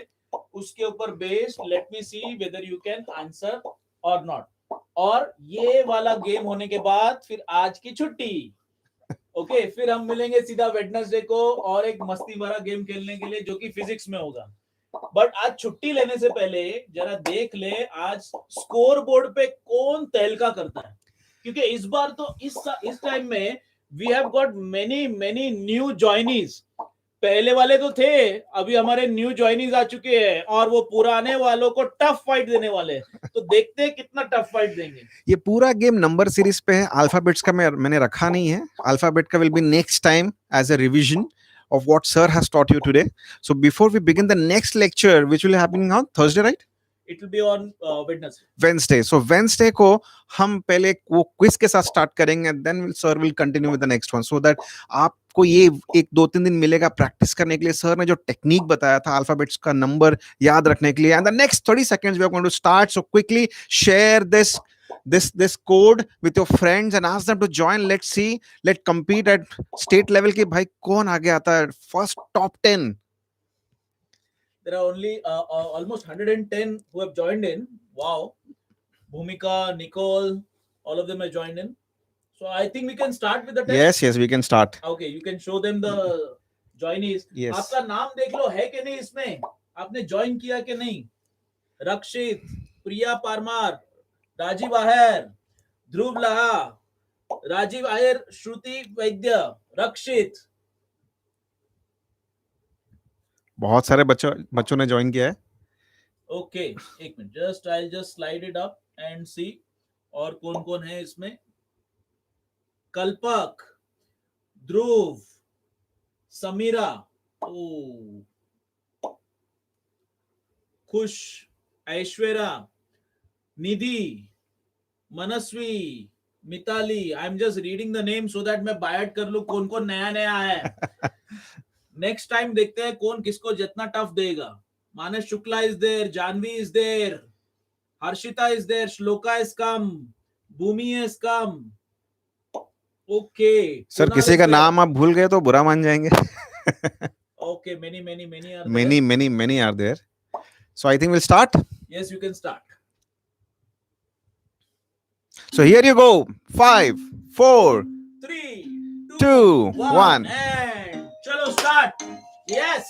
B: उसके ऊपर based let me see whether you can answer और नॉट। और ये वाला गेम होने के बाद फिर आज की छुट्टी, ओके। फिर हम मिलेंगे सीधा वेडनेसडे को और एक मस्ती भरा गेम खेलने के लिए जो कि फिजिक्स में होगा। बट आज छुट्टी लेने से पहले जरा देख ले आज स्कोर बोर्ड पे कौन तहलका करता है, क्योंकि इस बार तो इस टाइम में we have got many new joinees. पहले वाले तो थे, अभी हमारे न्यू जॉइनीज आ चुके हैं और वो पुराने वालों को टफ फाइट देने वाले हैं। तो देखते हैं कितना टफ फाइट देंगे।
A: ये पूरा गेम नंबर सीरीज पे है। अल्फाबेट्स का मैंने रखा नहीं है। अल्फाबेट का will be next time as a revision of what sir has taught you today. So before we begin the next lecture, which will happen on Thursday, right?
B: It will be on Wednesday.
A: Wednesday. So Wednesday को हम पहले वो quiz के साथ start करेंगे, then sir will continue with the next one, so that आपको ये एक 2-3 दिन मिलेगा प्रैक्टिस करने के लिए। सर ने जो टेक्निक बताया था अल्फाबेट्स का नंबर याद रखने के लिए, and the next 30 seconds we are going to start. So quickly share this code with your friends and ask them to join. Let's see, let's compete at state level कि भाई कौन आगे आता है first top 10.
B: There are only almost 110 who have joined in. Wow. Bhumika, Nicole, all of them have joined in. So I think we can start with the test.
A: Yes, we can start.
B: Okay, you can show them the joinees.
A: Yes.
B: आपका नाम देख लो है कि नहीं इसमें, आपने join किया कि नहीं। रक्षित, प्रिया परमार, राजीव आहेर, ध्रुव लहा, राजीव आयर, श्रुति वैद्य, रक्षित।
A: बहुत सारे बच्चों ने ज्वाइन किया है।
B: ओके, एक minute, I just slide it up and see और कौन कौन है इसमें। Kalpak, Dhruv, Sameera, Khush, Aishwarya, Nidhi, Manasvi, Mitali. I am just reading the name so that मैं बायट कर लूं कौन कौन नया है। नेक्स्ट टाइम देखते हैं कौन किसको जितना टफ देगा। Manas Shukla is there, Janhvi is there, Harshita is there, Shloka is come, Bhumi is come. Okay
A: sir, किसी का नाम आप भूल गए तो बुरा मान जाएंगे।
B: Okay, many
A: are there. So I think we'll start.
B: Yes, you can start.
A: So here you go. 5, 4,
B: 3,
A: 2, 1.
B: And चलो start. Yes.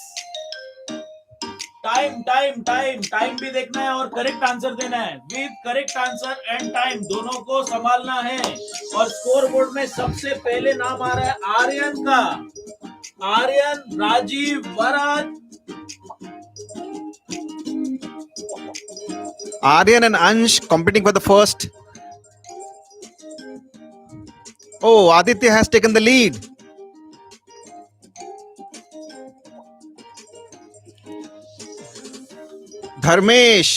B: टाइम भी देखना है और करेक्ट आंसर देना है। With correct answer and time दोनों को संभालना है। और स्कोर बोर्ड में सबसे पहले नाम आ रहा है आर्यन का। Aryan, Rajiv, वराज,
A: Aryan and Ansh competing for the first. Oh, Aditya has taken the lead. Dharmesh.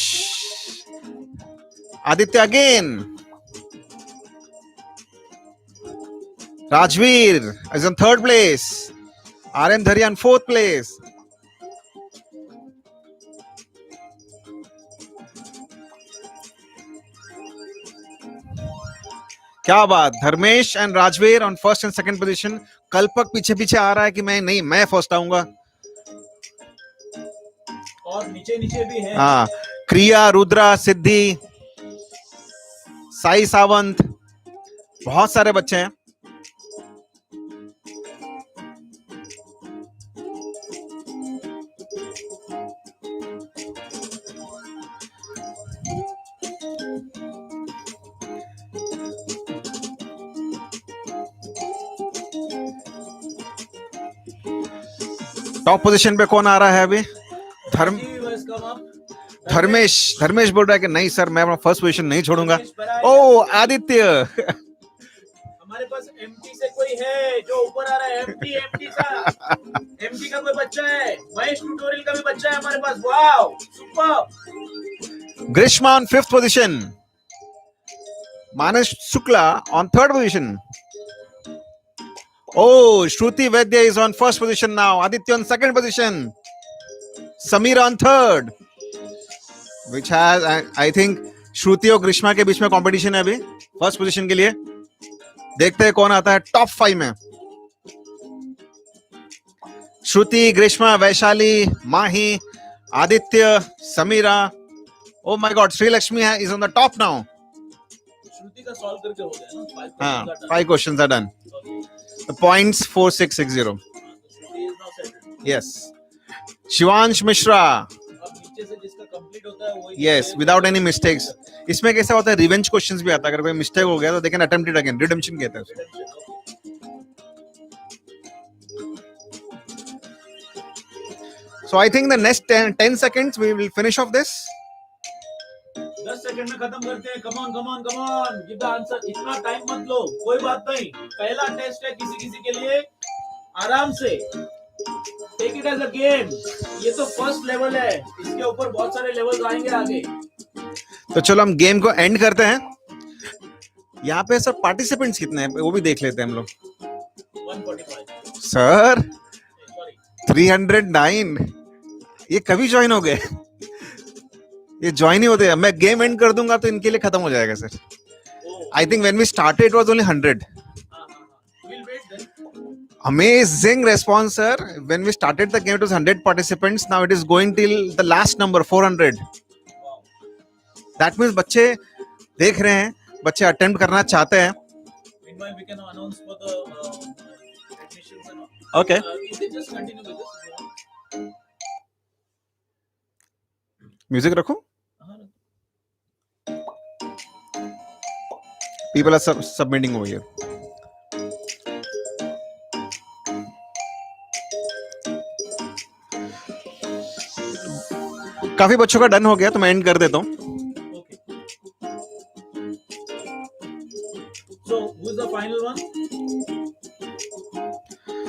A: Aditya again. Rajveer is on third place. RM Dharia on fourth place. क्या बात, Dharmesh and Rajveer on first and second position. कल्पक पीछे पीछे आ रहा है कि मैं first आऊंगा.
B: और नीचे नीचे भी है.
A: हाँ, क्रिया, रुद्रा, सिद्धि, साई सावंत, बहुत सारे बच्चे हैं. टॉप पोजीशन पे कौन आ रहा है अभी? धर्मेश बोल रहा है कि नहीं सर, मैं अपना फर्स्ट पोजीशन नहीं छोड़ूंगा. ओ आदित्य.
B: हमारे पास एमटी से कोई है जो ऊपर आ रहा है. एमटी का कोई बच्चा है. महेश ट्यूटोरियल का भी बच्चा है हमारे पास. Wow, super.
A: Grishma on fifth position. Manas Shukla on third position. Oh, Shruti Vaidya is on first position now. Aditya on second position. Samira on third. Which has, I think, Shruti और ग्रीष्मा के बीच में कंपटीशन है अभी फर्स्ट पोजीशन के लिए. देखते हैं कौन आता है टॉप 5 में. श्रुति, ग्रीष्मा, वैशाली, माही, Aditya, Samira. Oh my God, Sreelakshmi is on the top now.
B: श्रुति का सॉल्व करके हो गया ना.
A: हाँ, 5 questions are done. The points 4660. Yes. Shivansh Mishra.
B: नीचे से जिसका कंप्लीट होता है वही.
A: Yes, without any mistakes. इसमें कैसा होता है, रिवेंज क्वेश्चंस भी आता है. अगर कोई मिस्टेक हो गया तो they can attempt it again. Redemption कहते हैं उसको. So I think the next 10 seconds we will finish off this.
B: 10 second में खत्म करते हैं. Come on give the answer. इतना टाइम मत लो, कोई बात नहीं. पहला टेस्ट है किसी के लिए. आराम से take it as a game. ये तो फर्स्ट लेवल है, इसके ऊपर बहुत सारे लेवल्स आएंगे आगे.
A: तो चलो हम गेम को एंड करते हैं. यहाँ पे सर पार्टिसिपेंट्स कितने हैं वो भी देख लेते हैं हम लोग.
B: 145
A: सर. 309. ये कभी ज्वाइन हो गए? ये ज्वाइन ही होते हैं. मैं गेम एंड कर दूंगा तो इनके लिए खत्म हो जाएगा sir. I think when we started it was only 100. Amazing response, sir. When we started the game, it was 100 participants. Now it is going till the last number, 400. That means बच्चे देख रहे हैं, बच्चे अटेम्प्ट करना चाहते हैं.
B: Meanwhile, we can announce for the admissions and all.
A: Okay.
B: If they just continue with this.
A: Music रखो. People are submitting over here. काफी बच्चों का डन हो गया तो मैं एंड कर देता हूँ.
B: So, who's the final one?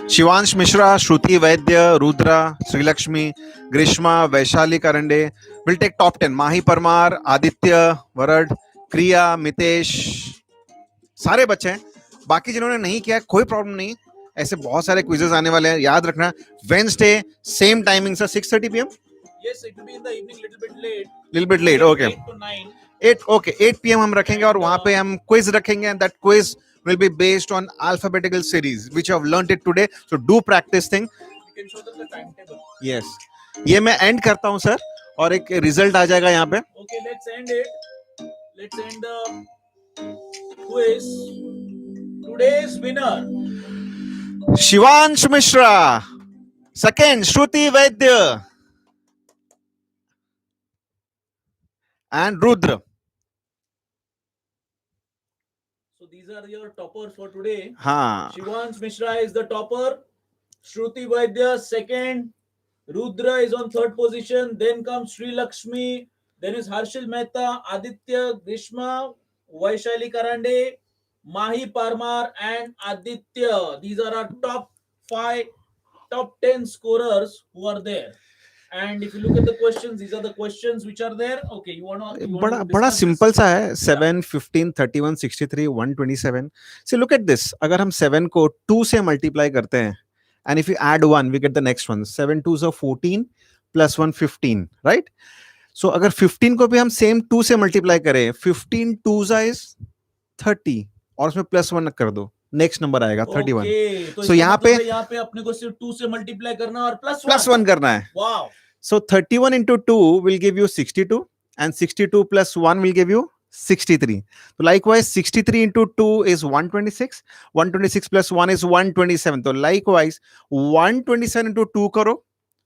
A: Shivansh Mishra, Shruti Vaidya, Rudra, Shrilakshmi, Grishma, Vaishali Karande will take top 10. Mahi Parmar, Aditya Varad, Kriya, Mitesh, सारे बच्चे हैं. बाकी जिन्होंने नहीं किया कोई प्रॉब्लम नहीं. ऐसे बहुत सारे क्विजेस आने वाले हैं. याद रखना Wednesday same timing sir 6:30 PM.
B: Yes, it will be in the evening,
A: little bit late. Okay.
B: 8 to 9.
A: 8 PM हम रखेंगे और वहां पे हम क्विज रखेंगे. and that quiz will be based on alphabetical series which you have learned it today. So do practice thing.
B: You can show them the timetable.
A: Yes. ये मैं and करता हूँ सर और एक रिजल्ट आ जाएगा यहाँ पे.
B: Okay, let's end it. Let's end the quiz. Today's winner.
A: Shivansh Mishra. Second, Shruti Vaidya. And Rudra.
B: So these are your toppers for today.
A: हाँ.
B: Shivansh Mishra is the topper. Shruti Vaidya second. Rudra is on third position. Then comes Sri Lakshmi. Then is Harshil Mehta, Aditya, Grishma, Vaishali Karande, Mahi Parmar, and Aditya. These are our top 5, top 10 scorers who are there. And if you look at the questions, these are the questions which are there. Okay, you want to
A: बड़ा simple सा है. 7, 15, 31, 63, 127. See, look at this. अगर हम 7 को 2 से multiply करते हैं, and if you add 1, we get the next one. 7 2s are 14 plus 1 15, right? So अगर 15 को भी हम सेम 2 से मल्टीप्लाई करें, 15 2s is 30, और उसमें प्लस 1 कर दो, नेक्स्ट नंबर आएगा 31.
B: तो
A: So यहाँ
B: पे अपने को सिर्फ 2 से मल्टीप्लाई करना और प्लस
A: 1 करना है.
B: Wow.
A: So 31 into 2 will give you 62, and 62 plus 1 will give you 63. So likewise 63 into 2 is 126, 126 plus 1 is 127. So likewise 127 into 2 करो,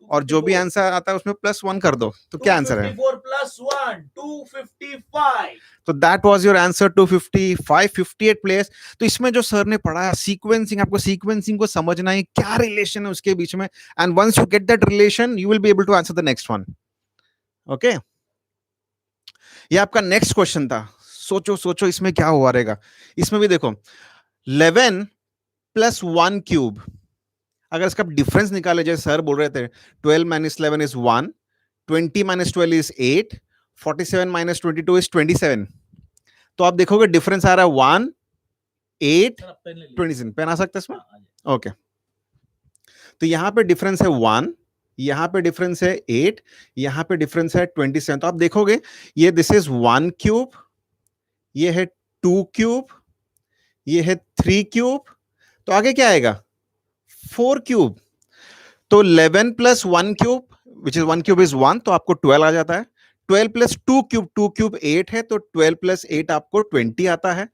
A: और जो भी आंसर आता है उसमें प्लस 1 कर दो. तो क्या आंसर है?
B: 254 plus 1 255. तो
A: that was your answer. 255. 58 players. तो इसमें जो सर ने पढ़ाया सीक्वेंसिंग, आपको सीक्वेंसिंग को समझना है, क्या रिलेशन है उसके बीच में, and once you get that relation you will be able to answer the next one. Okay, ये आपका नेक्स्ट क्वेश्चन था. सोचो सोचो इसमें क्या हुआ रहेगा. इसमें भी देखो 11 plus 1 क्यूब. अगर इसका डिफरेंस निकाले, जैसे सर बोल रहे थे, 12 minus 11 is 1, 20 minus 12 is 8, 47 minus 22 is 27. तो आप देखोगे डिफरेंस आ रहा है 1, 8, 27. पेन आ सकता है इसमें? ओके. तो यहां पे डिफरेंस है 1, यहां पे डिफरेंस है 8, यहां पे डिफरेंस है 27. तो आप देखोगे ये दिस इज 1 क्यूब, ये है 2 क्यूब, ये है 3 क्यूब. तो आगे क्या आएगा? 4 क्यूब. तो 11 plus 1 cube which is 1 cube is 1, तो आपको 12 आ जाता है. 12 प्लस 2 क्यूब 8 है, तो 12 प्लस 8 आपको 20 आता है.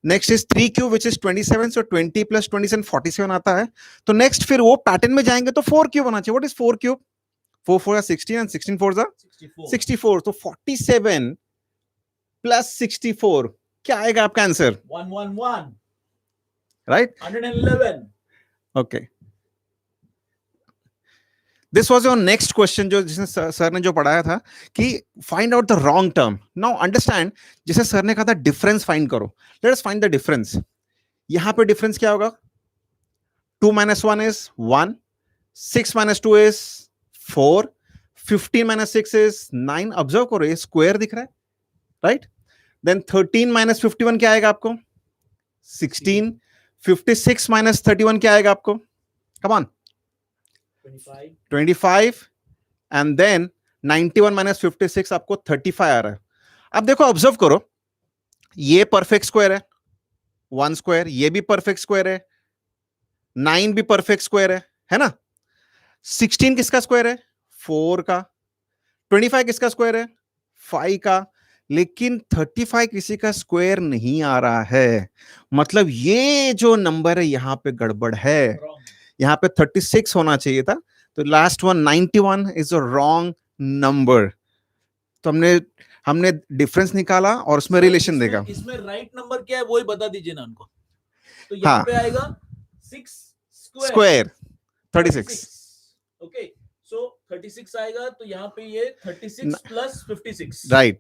A: Next is 3 cube which is 27, so 20 plus 27 47 आता है. तो नेक्स्ट फिर वो पैटर्न में जाएंगे तो 4 क्यूब होना चाहिए. What is 4 cube? 4 4 16 and 16 4 64. तो 47 प्लस 64 क्या आएगा आपका answer?
B: 111,
A: right?
B: 111.
A: Okay, this was your next question, जो जिसने सर ने जो पढ़ाया था कि find out the wrong term. Now understand, जैसे सर ने कहा था डिफरेंस फाइंड करो. Let us find the difference. यहां पे डिफरेंस क्या होगा? 2 minus 1 is 1, 6 minus 2 is 4, 15 minus 6 is 9. Observe करो, ये स्क्वायर दिख रहा है, राइट? देन 13 minus 51 क्या आएगा आपको? 16. 56 minus 31 क्या आएगा आपको? Come on. 25. And then 91 minus 56 आपको 35 आ रहा है. अब देखो, ऑब्जर्व करो, ये परफेक्ट स्क्वायर है, 1 स्क्वायर, ये भी परफेक्ट स्क्वायर है, 9 भी परफेक्ट स्क्वायर है ना? 16 किसका स्क्वायर है? 4 का. 25 किसका स्क्वायर है? 5 का. लेकिन 35 किसी का स्क्वायर नहीं आ रहा है. मतलब ये जो नंबर है यहां पे गड़बड़ है. यहां पे 36 होना चाहिए था. तो last one 91 is a wrong number. तो हमने डिफरेंस निकाला और उसमें रिलेशन देखा.
B: इसमें राइट नंबर क्या है वो ही बता दीजिए ना उनको. तो यहाँ पे आएगा 6 स्क्वायर 36. ओके, सो 36 आएगा. तो यहाँ पे ये 36 प्लस 56,
A: राइट,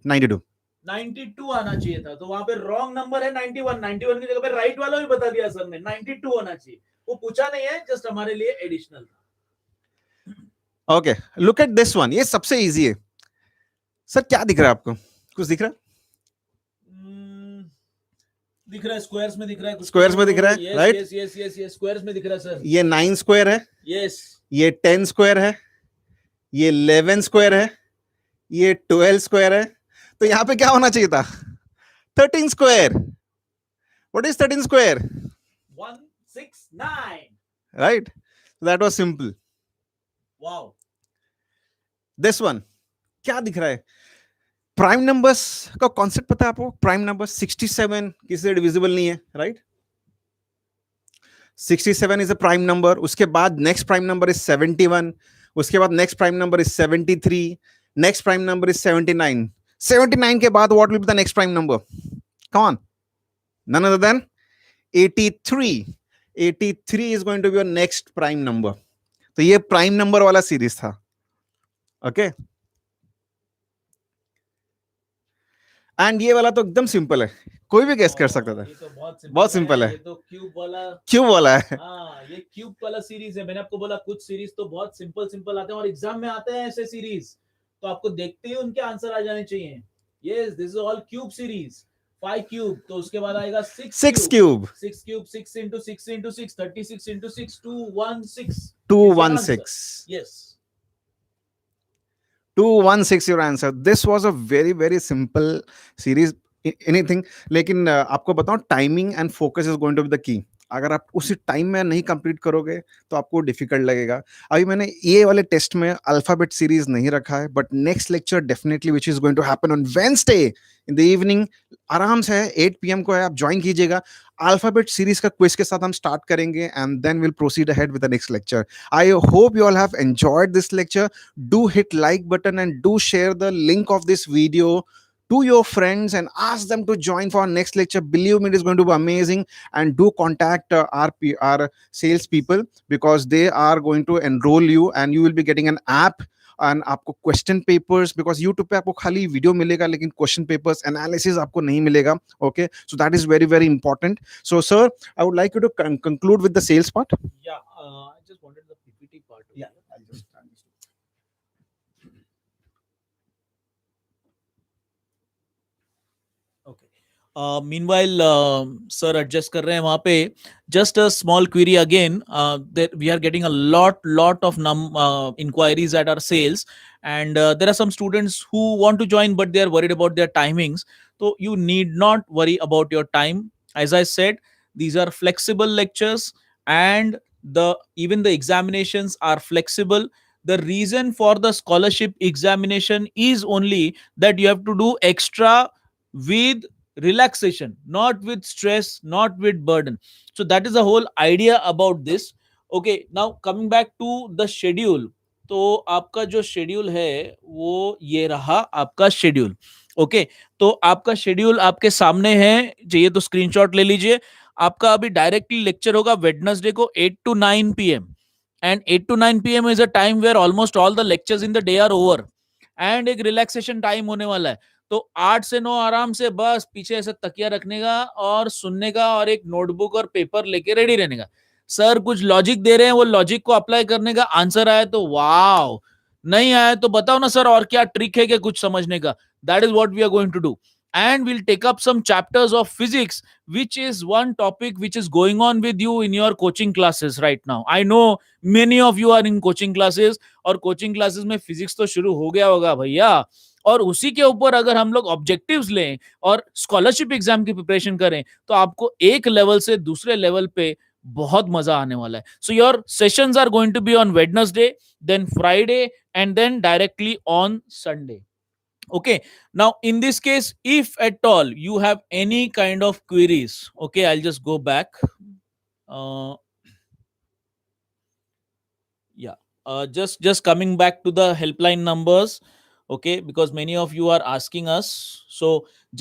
B: 92 आना चाहिए था. तो वहां पे रॉन्ग नंबर है 91. 91 की जगह पे राइट वाला भी बता दिया सर ने, 92 होना चाहिए. वो पूछा नहीं है, जस्ट हमारे लिए एडिशनल था.
A: Okay, look at this one. ये सबसे इजी है. सर क्या दिख रहा है आपको? कुछ दिख रहा है?
B: दिख रहा है, स्क्वायर्स में दिख रहा है.
A: स्क्वायर्स में दिख रहा है, राइट?
B: यस, स्क्वायर्स में दिख रहा है सर.
A: ये 9 स्क्वायर है,
B: यस. ये
A: 10 स्क्वायर है, ये 11 स्क्वायर है, ये 12 स्क्वायर है. तो यहां पे क्या होना चाहिए था? 13 square. What is 13 square?
B: 169.
A: Right? That was simple.
B: Wow.
A: This one क्या दिख रहा है? प्राइम नंबर्स का कॉन्सेप्ट पता है आपको? प्राइम नंबर 67 किसी से डिविजिबल नहीं है, right? 67 is a prime number. उसके बाद नेक्स्ट प्राइम नंबर इज 71. उसके बाद next prime number is 73. Next prime number is 79. 79 के बाद what will be the next prime number? Come on. None other than 83. 83 is going to be your next prime number. तो ये prime number वाला series था. Okay, and ये वाला तो एकदम सिंपल है. कोई भी गेस कर सकता था।
B: ये तो बहुत
A: बहुत
B: सिंपल
A: सिंपल
B: है,
A: है।
B: ये तो क्यूब वाला।
A: क्यों बोला है?
B: हाँ, ये क्यूब वाला सीरीज है। मैंने आपको बोला कुछ सीरीज तो बहुत सिंपल सिंपल आते हैं और एग्जाम में आते हैं ऐसे सीरीज, तो आपको देखते ही उनके आंसर आ जाने चाहिए। Yes, this is all cube series. 5 cube, तो उसके बाद आएगा 6
A: 6
B: cube.
A: Cube.
B: 6 cube, 6 into 6 into 6, 36 into 6, 216 is your answer.
A: 216.
B: Yes.
A: 216 your answer. This was a very very simple series. Anything, लेकिन आपको बताऊं, timing and focus is going to be the key. अगर आप उसी टाइम में नहीं कंप्लीट करोगे तो आपको डिफिकल्ट लगेगा। अभी मैंने ये वाले टेस्ट में अल्फाबेट सीरीज नहीं रखा है, but next lecture definitely which is going to happen on Wednesday in the evening, आराम से है, 8 PM को है, आप ज्वाइन कीजिएगा। अल्फाबेट सीरीज का क्विज के साथ हम स्टार्ट करेंगे and then will proceed ahead with the next lecture. I hope you all have enjoyed this lecture. Do hit like button and do share the link of this video to your friends and ask them to join for our next lecture. Believe me, it is going to be amazing. And do contact our sales people, because they are going to enroll you and you will be getting an app and आपको question papers, because YouTube पे आपको खाली video मिलेगा लेकिन question papers analysis आपको नहीं मिलेगा. Okay, so that is very very important. So sir, I would like you to conclude with the sales part.
B: Yeah, I just wanted the PPT part.
A: Yeah, I'll just
B: Okay. Meanwhile, sir adjust कर रहे हैं वहाँ पे. Just a small query again. That we are getting a lot of inquiries at our sales, and there are some students who want to join, but they are worried about their timings. So you need not worry about your time. As I said, these are flexible lectures, and even the examinations are flexible. The reason for the scholarship examination is only that you have to do extra with relaxation, not with stress, not with burden. So that is the whole idea about this. Okay, now coming back to the schedule. तो आपका जो schedule है वो ये रहा आपका schedule. Okay, तो आपका शेड्यूल आपके सामने है, चाहिए तो स्क्रीनशॉट ले लीजिए. आपका अभी डायरेक्टली लेक्चर होगा वेडनेसडे को 8 to 9 PM, and 8 to 9 PM is a time where almost all the lectures in the day are over, and एक रिलैक्सेशन टाइम होने वाला है. तो 8 से 9 आराम से बस पीछे ऐसे तकिया रखने का और सुनने का, और एक नोटबुक और पेपर लेके रेडी रहने का. सर कुछ लॉजिक दे रहे हैं, वो लॉजिक को अप्लाई करने का. आंसर आया तो वाओ, नहीं आया तो बताओ ना सर और क्या ट्रिक है क्या कुछ समझने का. That is what we are going to do. And we'll take up some chapters of physics, which is one topic which is going on with you in your coaching classes right now. I know many of you are in coaching classes, और coaching classes में physics तो शुरू हो गया होगा भैया. और उसी के ऊपर अगर हम लोग ऑब्जेक्टिव्स लें और स्कॉलरशिप एग्जाम की प्रिपरेशन करें तो आपको एक लेवल से दूसरे लेवल पे बहुत मजा आने वाला है. So your sessions are going to be on Wednesday, then Friday, and then directly on Sunday. Okay, now in this case, if at all you have any kind of queries, okay, I'll just go back. Yeah, just coming back to the helpline numbers. Okay, because many of you are asking us, so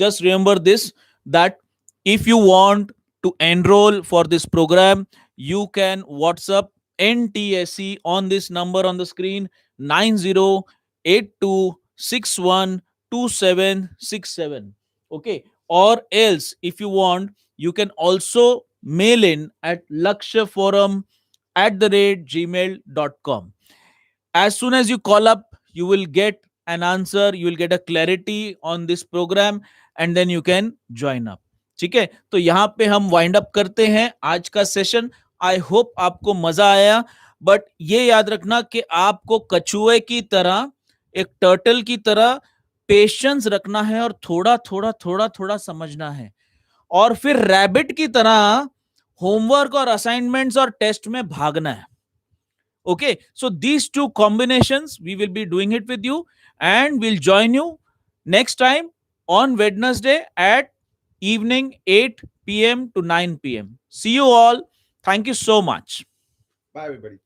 B: just remember this, that if you want to enroll for this program, you can WhatsApp NTSE on this number on the screen, 9082612767. Okay, or else if you want, you can also mail in at lakshaforum@gmail.com. As soon as you call up, you will get an answer, you will get a clarity on this program, and then you can join up. ठीक है, तो यहां पे हम wind up करते हैं आज का सेशन. आई होप आपको मजा आया, बट ये याद रखना कि आपको कछुए की तरह, एक टर्टल की तरह पेशेंस रखना है और थोड़ा थोड़ा थोड़ा थोड़ा समझना है, और फिर रैबिट की तरह होमवर्क और असाइनमेंट्स और टेस्ट में भागना है. Okay, so these two combinations we will be doing it with you, and we'll join you next time on Wednesday at evening 8 PM to 9 PM. See you all. Thank you so much.
A: Bye everybody.